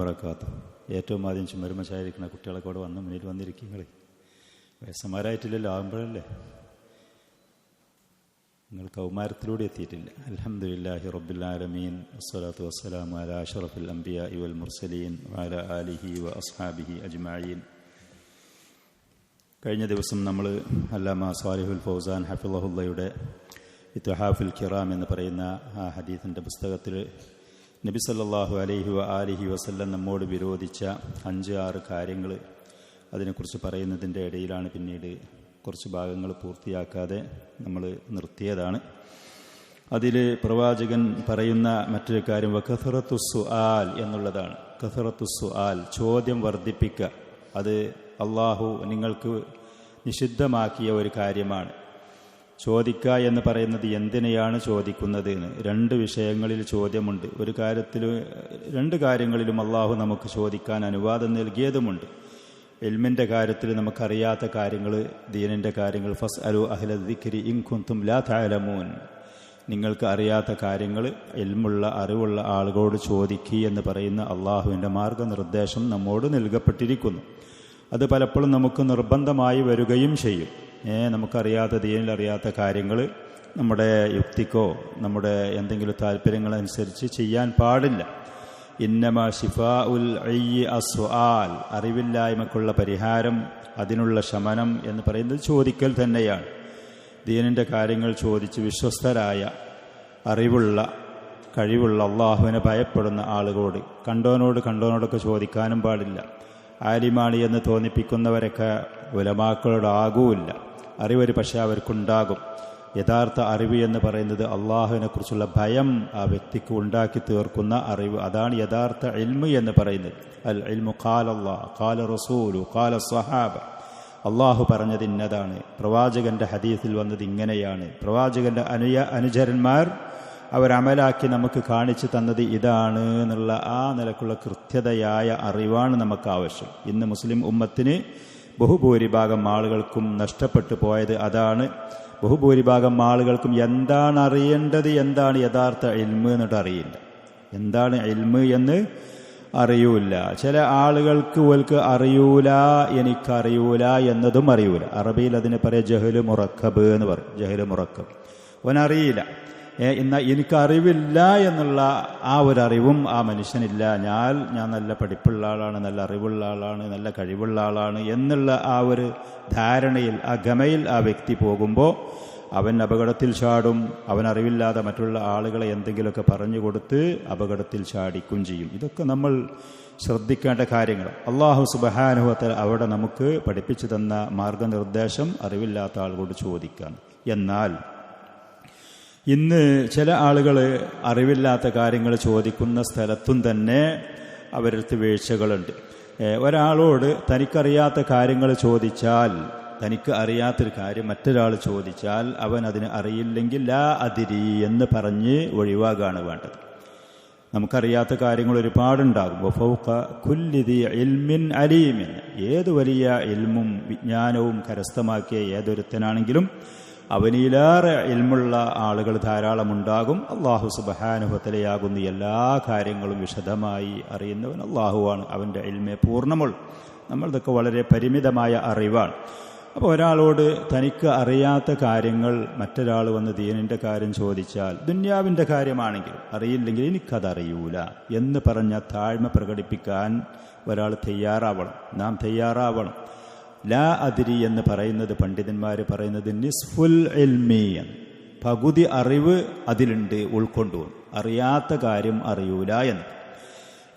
വബറകാതുഹു. ഏറ്റവും ആദ്യം ചുമരുമശായിരിക്കുന്ന കുട്ടികളൊക്കെ അവിടെ മുന്നിൽ വന്നിരിക്കുക. വയസ്സന്മാരായിട്ടില്ലല്ലോ, ആകുമ്പോഴല്ലേ. നിങ്ങൾ കൗമാരത്തിലൂടെ എത്തിയിട്ടില്ല. അൽഹംദുലില്ലാഹി റബ്ബിൽ ആലമീൻ വസ്സലാത്തു വസ്സലാമു അലാ അഷ്റഫിൽ അംബിയാഇ വൽ മുർസലീൻ വഅലാ ആലിഹി വ അസ്ഹാബിഹി അജ്മഈൻ. കഴിഞ്ഞ ദിവസം നമ്മൾ അല്ലാമ സ്വാലിഹുൽ ഫൗസാൻ ഹഫിളഹുല്ലയുടെ ഇത്ഹാഫുൽ കിറാം എന്ന് പറയുന്ന ആ ഹദീസിൻ്റെ പുസ്തകത്തിൽ നബി സല്ലല്ലാഹു അലൈഹി വ ആലിഹി വസല്ലം നമ്മോട് വിരോധിച്ച 5-6 കാര്യങ്ങൾ അതിനെക്കുറിച്ച് പറയുന്നതിൻ്റെ ഇടയിലാണ് പിന്നീട് കുറച്ച് ഭാഗങ്ങൾ പൂർത്തിയാക്കാതെ നമ്മൾ നിർത്തിയതാണ്. അതിൽ പ്രവാചകൻ പറയുന്ന മറ്റൊരു കാര്യം വകഥറത്തു സുആൽ എന്നുള്ളതാണ്. കഥറത്തു സുആൽ, ചോദ്യം വർദ്ധിപ്പിക്കുക. അത് അള്ളാഹു നിങ്ങൾക്ക് നിഷിദ്ധമാക്കിയ ഒരു കാര്യമാണ്. ചോദിക്കുക എന്ന് പറയുന്നത് എന്തിനെയാണ് ചോദിക്കുന്നത് എന്ന് 2 വിഷയങ്ങളിൽ ചോദ്യമുണ്ട്. ഒരു കാര്യത്തിൽ 2 കാര്യങ്ങളിലും അള്ളാഹു നമുക്ക് ചോദിക്കാൻ അനുവാദം നൽകിയതുമുണ്ട്. ഇൽമിൻ്റെ കാര്യത്തിൽ നമുക്കറിയാത്ത കാര്യങ്ങൾ, ദീനിൻ്റെ കാര്യങ്ങൾ, ഫസ്അലു അഹ്ല ദിക്രി ഇൻ കുന്തും ലാ തഅലമൂൻ, നിങ്ങൾക്ക് അറിയാത്ത കാര്യങ്ങൾ ഇൽമുള്ള അറിവുള്ള ആളുകളോട് ചോദിക്കുക എന്ന് പറയുന്ന അള്ളാഹുവിൻ്റെ മാർഗനിർദ്ദേശം നമ്മോട് നൽകപ്പെട്ടിരിക്കുന്നു. അത് പലപ്പോഴും നമുക്ക് നിർബന്ധമായി വരികയും ചെയ്യും. നമുക്കറിയാത്ത ദീനിൽ അറിയാത്ത കാര്യങ്ങൾ നമ്മുടെ യുക്തിക്കോ നമ്മുടെ എന്തെങ്കിലും താല്പര്യങ്ങളനുസരിച്ച് ചെയ്യാൻ പാടില്ല. ഇന്നമ ശിഫാഉൽ അയ്യി അസ്സുആൽ, അറിവില്ലായ്മക്കുള്ള പരിഹാരം, അതിനുള്ള ശമനം എന്ന് പറയുന്നത് ചോദിക്കൽ തന്നെയാണ്. ദീനിൻ്റെ കാര്യങ്ങൾ ചോദിച്ച് വിശ്വസ്തരായ അറിവുള്ള കഴിവുള്ള അള്ളാഹുവിനെ ഭയപ്പെടുന്ന ആളുകളോട്, കണ്ടോനോടൊക്കെ ചോദിക്കാനും പാടില്ല. ആലിമാണി എന്ന് തോന്നിപ്പിക്കുന്നവരൊക്കെ ഉലമാക്കളോടാകൂല്ല. അറിവൊരു പക്ഷേ അവർക്കുണ്ടാകും. യഥാർത്ഥ അറിവ് എന്ന് പറയുന്നത് അള്ളാഹുവിനെക്കുറിച്ചുള്ള ഭയം ആ വ്യക്തിക്ക് ഉണ്ടാക്കി തീർക്കുന്ന അറിവ്, അതാണ് യഥാർത്ഥ ഇൽമ് എന്ന് പറയുന്നത്. അൽ ഇൽമു ഖാല അല്ലാഹ് ഖാല റസൂലു ഖാല സ്വഹാബ, അള്ളാഹു പറഞ്ഞത് ഇന്നതാണ്, പ്രവാചകന്റെ ഹദീസിൽ വന്നത് ഇങ്ങനെയാണ്, പ്രവാചകന്റെ അനുചരന്മാർ അവരമലാക്കി നമുക്ക് കാണിച്ചു തന്നത് ഇതാണ് എന്നുള്ള ആ നിലക്കുള്ള കൃത്യതയായ അറിവാണ് നമുക്ക് ആവശ്യം. ഇന്ന് മുസ്ലിം ഉമ്മത്തിന് ബഹുഭൂരിഭാഗം ആളുകൾക്കും നഷ്ടപ്പെട്ടു പോയത് അതാണ്. ബഹുഭൂരിഭാഗം ആളുകൾക്കും എന്താണ് അറിയേണ്ടത്, എന്താണ് യഥാർത്ഥ ഇൽമ് എന്നിട്ട് അറിയില്ല. എന്താണ് ഇൽമ് എന്ന് അറിയൂല. ചില ആളുകൾക്ക് ഓൽക്ക് അറിയൂല, എനിക്കറിയൂല എന്നതും അറിയൂല. അറബിയിൽ അതിന് പറയാം ജഹ്ലു മുറക്കബ് എന്ന് പറയും. ജഹ്ലു മുറക്കബ്, ഓനറിയില്ല. എന്നാൽ എനിക്കറിവില്ല എന്നുള്ള ആ ഒരു അറിവും ആ മനുഷ്യനില്ല. ഞാൻ നല്ല പഠിപ്പുള്ള ആളാണ്, നല്ല അറിവുള്ള ആളാണ്, നല്ല കഴിവുള്ള ആളാണ് എന്നുള്ള ആ ഒരു ധാരണയിൽ, ആ ഗമയിൽ ആ വ്യക്തി പോകുമ്പോൾ അവൻ അപകടത്തിൽ ചാടും. അവൻ അറിവില്ലാതെ മറ്റുള്ള ആളുകളെ എന്തെങ്കിലുമൊക്കെ പറഞ്ഞു കൊടുത്ത് അപകടത്തിൽ ചാടിക്കും ചെയ്യും. ഇതൊക്കെ നമ്മൾ ശ്രദ്ധിക്കേണ്ട കാര്യങ്ങൾ. അല്ലാഹു സുബ്ഹാനഹു വ തആല അവിടെ നമുക്ക് പഠിപ്പിച്ചു തന്ന മാർഗനിർദ്ദേശം അറിവില്ലാത്ത ആളുകളോട് ചോദിക്കാൻ. എന്നാൽ ഇന്ന് ചില ആളുകൾ അറിവില്ലാത്ത കാര്യങ്ങൾ ചോദിക്കുന്ന സ്ഥലത്തും തന്നെ അവരടുത്ത് വീഴ്ചകളുണ്ട്. ഒരാളോട് തനിക്കറിയാത്ത കാര്യങ്ങൾ ചോദിച്ചാൽ, തനിക്ക് അറിയാത്തൊരു കാര്യം മറ്റൊരാൾ ചോദിച്ചാൽ അവൻ അതിന് അറിയില്ലെങ്കിൽ ലാ അദിരി എന്ന് പറഞ്ഞ് ഒഴിവാകാണ് വേണ്ടത്. നമുക്കറിയാത്ത കാര്യങ്ങൾ ഒരുപാടുണ്ടാകും. വഫൗഖ കുല്ലി ദി ഇൽമിൻ അലീമിൻ, ഏത് വലിയ ഇൽമും വിജ്ഞാനവും കരസ്ഥമാക്കിയ ഏതൊരുത്തനാണെങ്കിലും അവനിലേറെ ഇൽമുള്ള ആളുകൾ ധാരാളമുണ്ടാകും. അള്ളാഹു സുബ്ഹാനഹു വ തആലയാകുന്ന എല്ലാ കാര്യങ്ങളും വിശദമായി അറിയുന്നവൻ അള്ളാഹുവാണ്. അവൻ്റെ ഇൽമേ പൂർണ്ണമുള്ളൂ. നമ്മളിതൊക്കെ വളരെ പരിമിതമായ അറിവാണ്. അപ്പോൾ ഒരാളോട് തനിക്ക് അറിയാത്ത കാര്യങ്ങൾ മറ്റൊരാൾ വന്ന് ദീനിൻ്റെ കാര്യം ചോദിച്ചാൽ, ദുന്യാവിൻ്റെ കാര്യമാണെങ്കിലും അറിയില്ലെങ്കിൽ എനിക്കതറിയൂല എന്ന് പറഞ്ഞ താഴ്മ പ്രകടിപ്പിക്കാൻ ഒരാൾ തയ്യാറാവണം. നാം തയ്യാറാവണം. ലാ അദ്രി എന്ന് പറയുന്നത് പണ്ഡിതന്മാർ പറയുന്നത് നിസ്ഫുൽ ഇൽമി, പകുതി അറിവ് അതിലുണ്ട്, ഉൾക്കൊണ്ടു. അറിയാത്ത കാര്യം അറിയൂല എന്ന്.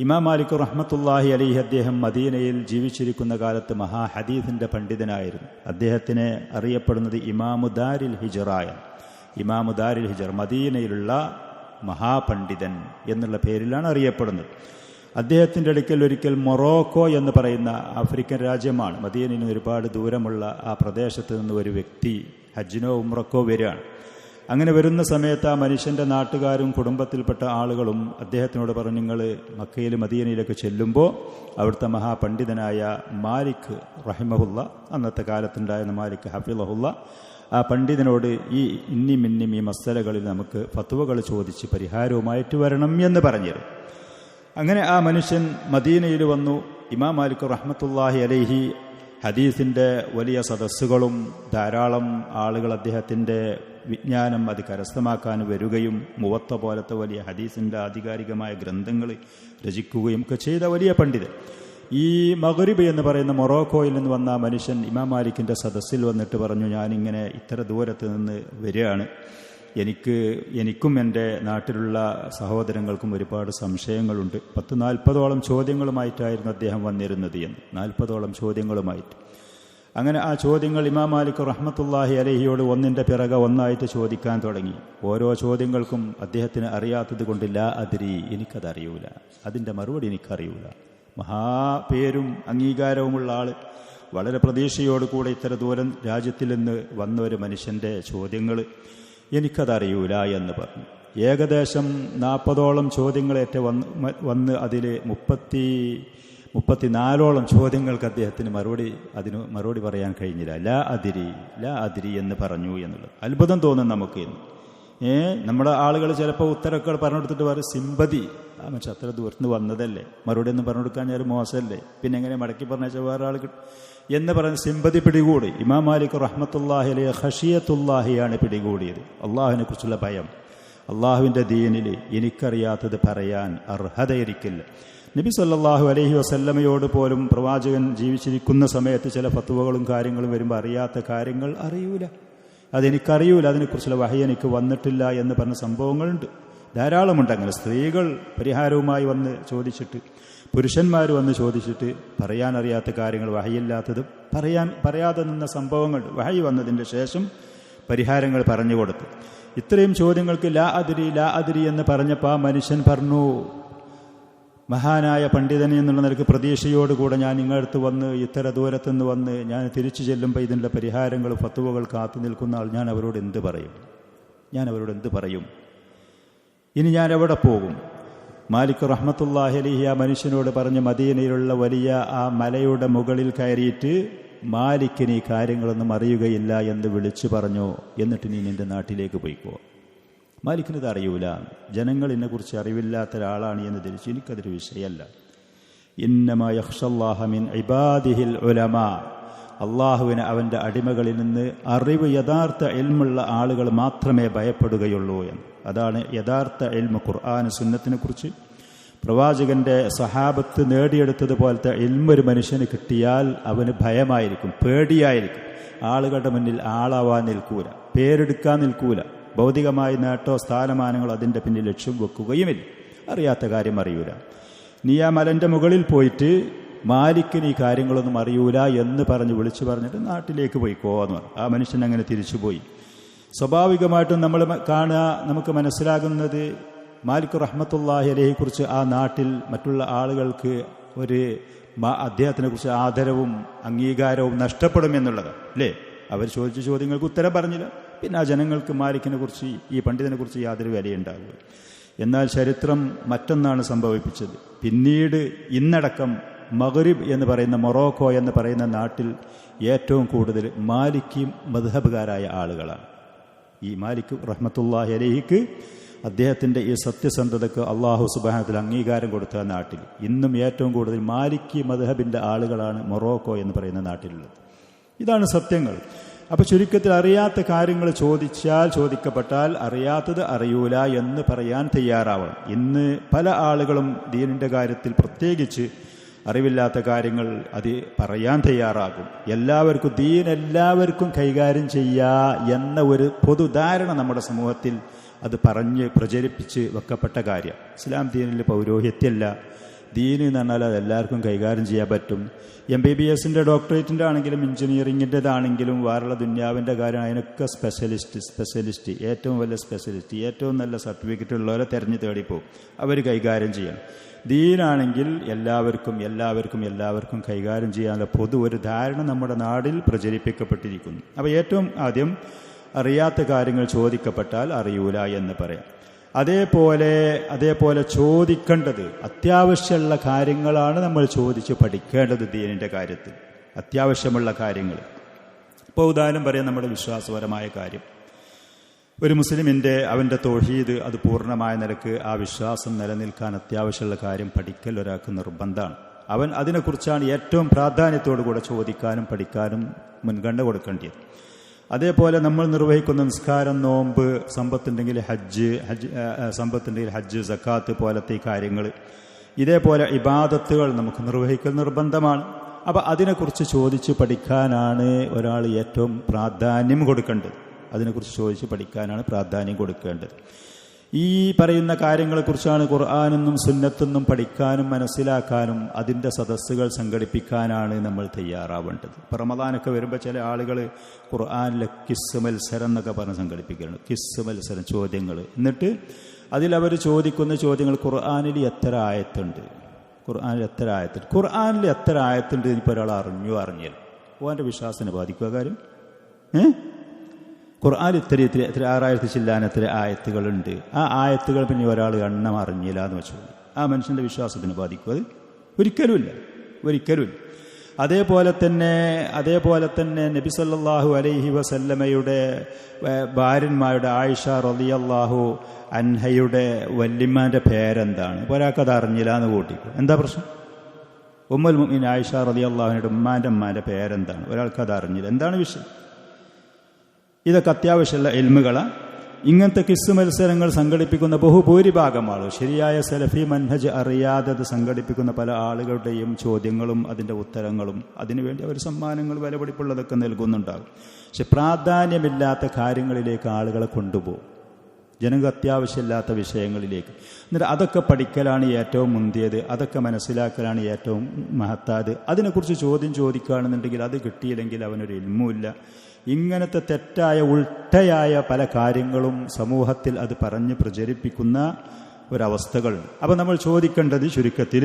ഇമാം മാലിക് റഹ്മത്തുള്ളാഹി അലൈഹി അദ്ദേഹം മദീനയിൽ ജീവിച്ചിരിക്കുന്ന കാലത്ത് മഹാഹദീസിൻ്റെ പണ്ഡിതനായിരുന്നു. അദ്ദേഹത്തിനെ അറിയപ്പെടുന്നത് ഇമാമു ദാരിൽ ഹിജ്റായ, ഇമാമു ദാരിൽ ഹിജ്ർ, മദീനയിലുള്ള മഹാപണ്ഡിതൻ എന്നുള്ള പേരിലാണ് അറിയപ്പെടുന്നത്. അദ്ദേഹത്തിൻ്റെ അടുക്കൽ ഒരിക്കൽ മൊറോക്കോ എന്ന് പറയുന്ന ആഫ്രിക്കൻ രാജ്യമാണ്, മദീനയിൽ നിന്ന് ഒരുപാട് ദൂരമുള്ള ആ പ്രദേശത്ത് നിന്ന് ഒരു വ്യക്തി ഹജ്ജിനോ ഉംറക്കോ വരികയാണ്. അങ്ങനെ വരുന്ന സമയത്ത് ആ മനുഷ്യൻ്റെ നാട്ടുകാരും കുടുംബത്തിൽപ്പെട്ട ആളുകളും അദ്ദേഹത്തിനോട് പറഞ്ഞു, നിങ്ങൾ മക്കയിൽ മദീനയിലൊക്കെ ചെല്ലുമ്പോൾ അവിടുത്തെ മഹാപണ്ഡിതനായ മാലിക് റഹിമഹുല്ല, അന്നത്തെ കാലത്തുണ്ടായിരുന്ന മാലിക് ഹഫിളഹുല്ല, ആ പണ്ഡിതനോട് ഈ മസ്തലകളിൽ നമുക്ക് ഫത്വകൾ ചോദിച്ച് പരിഹാരവുമായിട്ട് വരണം എന്ന് പറഞ്ഞിരുന്നു. അങ്ങനെ ആ മനുഷ്യൻ മദീനയിൽ വന്നു. ഇമാം മാലിക് റഹ്മത്തുള്ളാഹി അലൈഹി ഹദീസിൻ്റെ വലിയ സദസ്സുകളും ധാരാളം ആളുകൾ അദ്ദേഹത്തിൻ്റെ വിജ്ഞാനം അത് കരസ്ഥമാക്കാൻ വരികയും മുവത്ത പോലത്തെ വലിയ ഹദീസിൻ്റെ ആധികാരികമായ ഗ്രന്ഥങ്ങൾ രചിക്കുകയും ഒക്കെ ചെയ്ത വലിയ പണ്ഡിതൻ. ഈ മഗ്രിബ് എന്ന് പറയുന്ന മൊറോക്കോയിൽ നിന്ന് വന്ന മനുഷ്യൻ ഇമാം മാലിക്കിൻ്റെ സദസ്സിൽ വന്നിട്ട് പറഞ്ഞു, ഞാനിങ്ങനെ ഇത്ര ദൂരത്ത് നിന്ന് വരികയാണ്, എനിക്കും എൻ്റെ നാട്ടിലുള്ള സഹോദരങ്ങൾക്കും ഒരുപാട് സംശയങ്ങളുണ്ട്. 40-40ഓളം ചോദ്യങ്ങളുമായിട്ടായിരുന്നു അദ്ദേഹം വന്നിരുന്നത് എന്ന്. 40ഓളം ചോദ്യങ്ങളുമായിട്ട്. അങ്ങനെ ആ ചോദ്യങ്ങൾ ഇമാം മാലിക് റഹ്മത്തുള്ളാഹി അലൈഹിയോട് ഒന്നിൻ്റെ പിറകെ ഒന്നായിട്ട് ചോദിക്കാൻ തുടങ്ങി. ഓരോ ചോദ്യങ്ങൾക്കും അദ്ദേഹത്തിന് അറിയാത്തത് കൊണ്ട് ലാ അദ്രി, എനിക്കതറിയൂല, അതിൻ്റെ മറുപടി എനിക്കറിയൂല. മഹാപേരും അംഗീകാരവുമുള്ള ആൾ, വളരെ പ്രതീക്ഷയോടുകൂടെ ഇത്ര ദൂരം രാജ്യത്തിൽ നിന്ന് വന്ന ഒരു മനുഷ്യൻ്റെ ചോദ്യങ്ങൾ എനിക്കതറിയൂല എന്ന് പറഞ്ഞു. ഏകദേശം 40ഓളം ചോദ്യങ്ങളേറ്റ വന്ന് അതിൽ 34ഓളം ചോദ്യങ്ങൾക്ക് അദ്ദേഹത്തിന് മറുപടി പറയാൻ കഴിഞ്ഞില്ല. ലാ അദിരി എന്ന് പറഞ്ഞു എന്നുള്ളത് അത്ഭുതം തോന്നും നമുക്ക്. നമ്മുടെ ആളുകൾ ചിലപ്പോൾ ഉത്തരങ്ങൾ പറഞ്ഞെടുത്തിട്ട് പറയും സിമ്പതി, ആ മനുഷ്യ അത്ര ദൂരത്ത് വന്നതല്ലേ, മറുപടി ഒന്നും പറഞ്ഞു കൊടുക്കാൻ ഞാൻ മോശമല്ലേ, പിന്നെ എങ്ങനെ മടക്കി പറഞ്ഞാൽ വേറെ ആൾ എന്ന് പറഞ്ഞ് സിമ്പതി പിടികൂടി. ഇമാം മാലിക് റഹ്മത്തുള്ളാഹി അലൈഹി ഖശിയത്തുല്ലാഹിയാണ് പിടികൂടിയത്. അള്ളാഹുവിനെ കുറിച്ചുള്ള ഭയം. അള്ളാഹുവിൻ്റെ ദീനിൽ എനിക്കറിയാത്തത് പറയാൻ അർഹതയിരിക്കില്ല. നബി സല്ലല്ലാഹു അലൈഹി വസല്ലമയോട് പോലും പ്രവാചകൻ ജീവിച്ചിരിക്കുന്ന സമയത്ത് ചില ഫത്വകളും കാര്യങ്ങളും വരുമ്പോൾ അറിയാത്ത കാര്യങ്ങൾ അറിയൂല, അതെനിക്കറിയൂല, അതിനെക്കുറിച്ചുള്ള വഹി എനിക്ക് വന്നിട്ടില്ല എന്ന് പറഞ്ഞ സംഭവങ്ങളുണ്ട്, ധാരാളമുണ്ട്. അങ്ങനെ സ്ത്രീകൾ പരിഹാരവുമായി വന്ന് ചോദിച്ചിട്ട്, പുരുഷന്മാർ വന്ന് ചോദിച്ചിട്ട് പറയാനറിയാത്ത കാര്യങ്ങൾ, വഹയില്ലാത്തത് പറയാതെ നിന്ന സംഭവങ്ങൾ വഹി വന്നതിൻ്റെ ശേഷം പരിഹാരങ്ങൾ പറഞ്ഞു കൊടുത്തു. ഇത്രയും ചോദ്യങ്ങൾക്ക് ലാ അദ്രി എന്ന് പറഞ്ഞപ്പോൾ ആ മനുഷ്യൻ പറഞ്ഞു, മഹാനായ പണ്ഡിതൻ എന്നുള്ള നിലക്ക് പ്രതീക്ഷയോടുകൂടെ ഞാൻ നിങ്ങളടുത്ത് വന്ന് ഇത്ര ദൂരത്തുനിന്ന് വന്ന് ഞാൻ തിരിച്ചു ചെല്ലുമ്പോൾ ഇതിൻ്റെ പരിഹാരങ്ങൾ ഫത്വകൾ കാത്തു നിൽക്കുന്ന ആൾ, ഞാൻ അവരോട് എന്ത് പറയും? ഇനി ഞാൻ എവിടെ പോകും? മാലിക് റഹ്മത്തുള്ളാഹി അലൈഹി ആ മനുഷ്യനോട് പറഞ്ഞ് മദീനയിലുള്ള വലിയ ആ മലയുടെ മുകളിൽ കയറിയിട്ട് മാലിക്കിന് ഈ കാര്യങ്ങളൊന്നും അറിയുകയില്ല എന്ന് വിളിച്ചു പറഞ്ഞു, എന്നിട്ട് നീ നിൻ്റെ നാട്ടിലേക്ക് പോയിക്കോ. മാലിക്കിനത് അറിയൂല, ജനങ്ങൾ എന്നെക്കുറിച്ച് അറിവില്ലാത്ത ഒരാളാണ് എന്ന് ധരിച്ചു. എനിക്കതൊരു വിഷയമല്ല. ഇന്നമാ യഖ്ഷല്ലാഹ മിൻ ഇബാദിഹിൽ ഉലമാ, അള്ളാഹുവിനെ അവൻ്റെ അടിമകളിൽ നിന്ന് അറിവ് യഥാർത്ഥ ഇൽമുള്ള ആളുകൾ മാത്രമേ ഭയപ്പെടുകയുള്ളൂ എന്ന്. അതാണ് യഥാർത്ഥ ഇൽമ്. ഖുർആൻ സുന്നത്തിനെ കുറിച്ച് പ്രവാചകന്റെ സഹാബത്ത് നേടിയെടുത്തതുപോലത്തെ ഇൽമൊരു മനുഷ്യന് കിട്ടിയാൽ അവന് ഭയമായിരിക്കും, പേടിയായിരിക്കും. ആളുകളുടെ മുന്നിൽ ആളാവാൻ നിൽക്കൂല, പേരെടുക്കാൻ നിൽക്കൂല, ഭൗതികമായ നേട്ടോ സ്ഥാനമാനങ്ങളോ അതിൻ്റെ പിന്നിൽ ലക്ഷ്യം വെക്കുകയുമില്ല. അറിയാത്ത കാര്യം അറിയൂല. നീ ആ മലൻ്റെ മുകളിൽ പോയിട്ട് മാലിക്കിന് ഈ കാര്യങ്ങളൊന്നും അറിയൂല എന്ന് വിളിച്ചു പറഞ്ഞിട്ട് നാട്ടിലേക്ക് പോയിക്കോ എന്ന് പറഞ്ഞു. ആ മനുഷ്യൻ അങ്ങനെ തിരിച്ചുപോയി. സ്വാഭാവികമായിട്ടും നമ്മൾ നമുക്ക് മനസ്സിലാകുന്നത് മാലിക് റഹ്മത്തുള്ളാഹി അലൈഹി കുറിച്ച് ആ നാട്ടിൽ മറ്റുള്ള ആളുകൾക്ക് അദ്ദേഹത്തിനെ കുറിച്ച് ആദരവും അംഗീകാരവും നഷ്ടപ്പെടും എന്നുള്ളതാണ് അല്ലേ. അവർ ചോദിച്ച ചോദ്യങ്ങൾക്ക് ഉത്തരം പറഞ്ഞില്ല. പിന്നെ ആ ജനങ്ങൾക്ക് മാലിക്കിനെ കുറിച്ച്, ഈ പണ്ഡിതനെ കുറിച്ച് യാതൊരു വിലയുണ്ടാകുക. എന്നാൽ ചരിത്രം മറ്റൊന്നാണ് സംഭവിപ്പിച്ചത്. പിന്നീട് ഇന്നടക്കം മഗ്രിബ് എന്ന് പറയുന്ന മൊറോക്കോ എന്ന് പറയുന്ന നാട്ടിൽ ഏറ്റവും കൂടുതൽ മാലിക്കി മദ്ഹബുകാരായ ആളുകളാണ്. ഈ മാലിക് റഹ്മത്തുള്ളാഹി അലൈഹിക്ക് അദ്ദേഹത്തിൻ്റെ ഈ സത്യസന്ധതയ്ക്ക് അള്ളാഹു സുബ്ഹാനഹു വ തആല അംഗീകാരം കൊടുത്ത നാട്ടിൽ ഇന്നും ഏറ്റവും കൂടുതൽ മാലിക്കി മദ്ഹബിൻ്റെ ആളുകളാണ് മൊറോക്കോ എന്ന് പറയുന്ന നാട്ടിലുള്ളത്. ഇതാണ് സത്യങ്ങൾ. അപ്പോൾ ചുരുക്കത്തിൽ അറിയാത്ത കാര്യങ്ങൾ ചോദിക്കപ്പെട്ടാൽ അറിയാത്തത് അറിയൂല എന്ന് പറയാൻ തയ്യാറാവണം. ഇന്ന് പല ആളുകളും ദീനിൻ്റെ കാര്യത്തിൽ പ്രത്യേകിച്ച് അറിവില്ലാത്ത കാര്യങ്ങൾ അത് പറയാൻ തയ്യാറാകും. എല്ലാവർക്കും കൈകാര്യം ചെയ്യുക എന്ന ഒരു പൊതുധാരണ നമ്മുടെ സമൂഹത്തിൽ അത് പറഞ്ഞ് പ്രചരിപ്പിച്ച് വെക്കപ്പെട്ട കാര്യം. ഇസ്ലാം ദീനിൽ പൗരോഹിത്യമല്ല. ദീന് എന്ന് പറഞ്ഞാൽ അത് എല്ലാവർക്കും കൈകാര്യം ചെയ്യാൻ പറ്റും. MBBSൻ്റെ ഡോക്ടറേറ്റിൻ്റെ ആണെങ്കിലും എഞ്ചിനീയറിങ്ങിൻ്റെതാണെങ്കിലും വേറുള്ള ദുന്യാവിൻ്റെ കാര്യം അതിനൊക്കെ സ്പെഷ്യലിസ്റ്റ് ഏറ്റവും വലിയ സ്പെഷ്യലിസ്റ്റ്, ഏറ്റവും നല്ല സർട്ടിഫിക്കറ്റ് ഉള്ളവരെ തിരഞ്ഞു തേടിപ്പോവും. അവർ കൈകാര്യം ചെയ്യണം. ദീനാണെങ്കിൽ എല്ലാവർക്കും കൈകാര്യം ചെയ്യാനുള്ള ഒരു ധാരണ നമ്മുടെ നാടിൽ പ്രചരിപ്പിക്കപ്പെട്ടിരിക്കുന്നു. അപ്പോൾ ഏറ്റവും ആദ്യം അറിയാത്ത കാര്യങ്ങൾ ചോദിക്കപ്പെട്ടാൽ അറിയൂല എന്ന് പറയാം. അതേപോലെ ചോദിക്കേണ്ടത് അത്യാവശ്യമുള്ള കാര്യങ്ങളാണ് നമ്മൾ ചോദിച്ച് പഠിക്കേണ്ടത്. ദീനിൻ്റെ കാര്യത്തിൽ അത്യാവശ്യമുള്ള കാര്യങ്ങൾ. ഇപ്പോൾ ഉദാഹരണം പറയാം, നമ്മുടെ വിശ്വാസപരമായ കാര്യം. ഒരു മുസ്ലിമിൻ്റെ അവൻ്റെ തൗഹീദ് അത് പൂർണ്ണമായ നിലക്ക് ആ വിശ്വാസം നിലനിൽക്കാൻ അത്യാവശ്യമുള്ള കാര്യം പഠിക്കൽ ഒരാൾക്ക് നിർബന്ധമാണ്. അവൻ അതിനെക്കുറിച്ചാണ് ഏറ്റവും പ്രാധാന്യത്തോടു കൂടെ ചോദിക്കാനും പഠിക്കാനും മുൻഗണന കൊടുക്കേണ്ടത്. അതേപോലെ നമ്മൾ നിർവഹിക്കുന്ന നിസ്കാരം, നോമ്പ്, സമ്പത്തുണ്ടെങ്കിൽ ഹജ്ജ്, സക്കാത്ത് പോലത്തെ ഈ കാര്യങ്ങൾ, ഇതേപോലെ ഇബാദത്തുകൾ നമുക്ക് നിർവഹിക്കൽ നിർബന്ധമാണ്. അപ്പം അതിനെക്കുറിച്ച് ചോദിച്ച് പഠിക്കാനാണ് ഒരാൾ ഏറ്റവും പ്രാധാന്യം കൊടുക്കേണ്ടത്. അതിനെക്കുറിച്ച് ചോദിച്ച് പഠിക്കാനാണ് പ്രാധാന്യം കൊടുക്കേണ്ടത്. ഈ പറയുന്ന കാര്യങ്ങളെക്കുറിച്ചാണ് ഖുർആനെന്നും സുന്നത്തെന്നും പഠിക്കാനും മനസ്സിലാക്കാനും അതിൻ്റെ സദസ്സുകൾ സംഘടിപ്പിക്കാനാണ് നമ്മൾ തയ്യാറാവേണ്ടത്. ഇപ്പം റമദാനൊക്കെ വരുമ്പോൾ ചില ആളുകൾ ഖുർആനിലെ കിസ് മത്സരം എന്നൊക്കെ പറഞ്ഞ് സംഘടിപ്പിക്കുന്നുണ്ട്. കിസ് മത്സരം, ചോദ്യങ്ങൾ. എന്നിട്ട് അതിലവർ ചോദിക്കുന്ന ചോദ്യങ്ങൾ ഖുർആനിൽ എത്ര ആയത്തുണ്ട്, ഖുർആനിൽ എത്ര ആയത്തുണ്ട് ഇനിയിപ്പോൾ ഒരാൾ അറിഞ്ഞാൽ ഓൻ്റെ വിശ്വാസത്തിന് ബാധിക്കുക കാര്യം. ഖുർആൻ ഇത്ര 6000 ചില്ലാൻ എത്ര ആയത്തുകളുണ്ട്, ആ ആയത്തുകൾ പിന്നെ ഒരാൾ എണ്ണം അറിഞ്ഞില്ല എന്ന് വെച്ചു ആ മനുഷ്യൻ്റെ വിശ്വാസത്തിന് ബാധിക്കും? അത് ഒരിക്കലുമില്ല. അതേപോലെ തന്നെ നബി സല്ലല്ലാഹു അലൈഹി വസല്ലമയുടെ ഭാര്യന്മാരുടെ ആയിഷ റളിയല്ലാഹു അൻഹയുടെ വല്യമ്മാൻ്റെ പേരെന്താണ്, ഒരാൾക്കത് അറിഞ്ഞില്ല എന്ന് കൂട്ടിക്കും. എന്താ പ്രശ്നം? ഉമ്മുൽ മുഅ്മിനീൻ ആയിഷ റളിയല്ലാഹുവിൻ്റെ ഉമ്മാൻ്റെ പേരെന്താണ്, ഒരാൾക്കത് അറിഞ്ഞില്ല. എന്താണ് വിഷയം? ഇതൊക്കെ അത്യാവശ്യമുള്ള ഇൽമുകളാണ്. ഇങ്ങനത്തെ കിസ് മത്സരങ്ങൾ സംഘടിപ്പിക്കുന്ന ബഹുഭൂരിഭാഗം ആളുകൾ ശരിയായ സലഫി മൻഹജ് അറിയാതെ സംഘടിപ്പിക്കുന്ന പല ആളുകളുടെയും ചോദ്യങ്ങളും അതിൻ്റെ ഉത്തരങ്ങളും അതിനുവേണ്ടി അവർ സമ്മാനങ്ങൾ വിലപിടിപ്പുള്ളതൊക്കെ നൽകുന്നുണ്ടാകും. പക്ഷെ പ്രാധാന്യമില്ലാത്ത കാര്യങ്ങളിലേക്ക് ആളുകളെ കൊണ്ടുപോകും, ജനങ്ങൾക്ക് അത്യാവശ്യമില്ലാത്ത വിഷയങ്ങളിലേക്ക്. എന്നിട്ട് അതൊക്കെ പഠിക്കലാണ് ഏറ്റവും മുന്തിയത്, അതൊക്കെ മനസ്സിലാക്കലാണ് ഏറ്റവും മഹത്താത്. അതിനെക്കുറിച്ച് ചോദ്യം ചോദിക്കുകയാണെന്നുണ്ടെങ്കിൽ അത് കിട്ടിയില്ലെങ്കിൽ അവനൊരു ഇൽമുമില്ല. ഇങ്ങനത്തെ തെറ്റായ ഉൾട്ടയായ പല കാര്യങ്ങളും സമൂഹത്തിൽ അത് പറഞ്ഞ് പ്രചരിപ്പിക്കുന്ന ഒരവസ്ഥകളുണ്ട്. അപ്പം നമ്മൾ ചോദിക്കേണ്ടത് ചുരുക്കത്തിൽ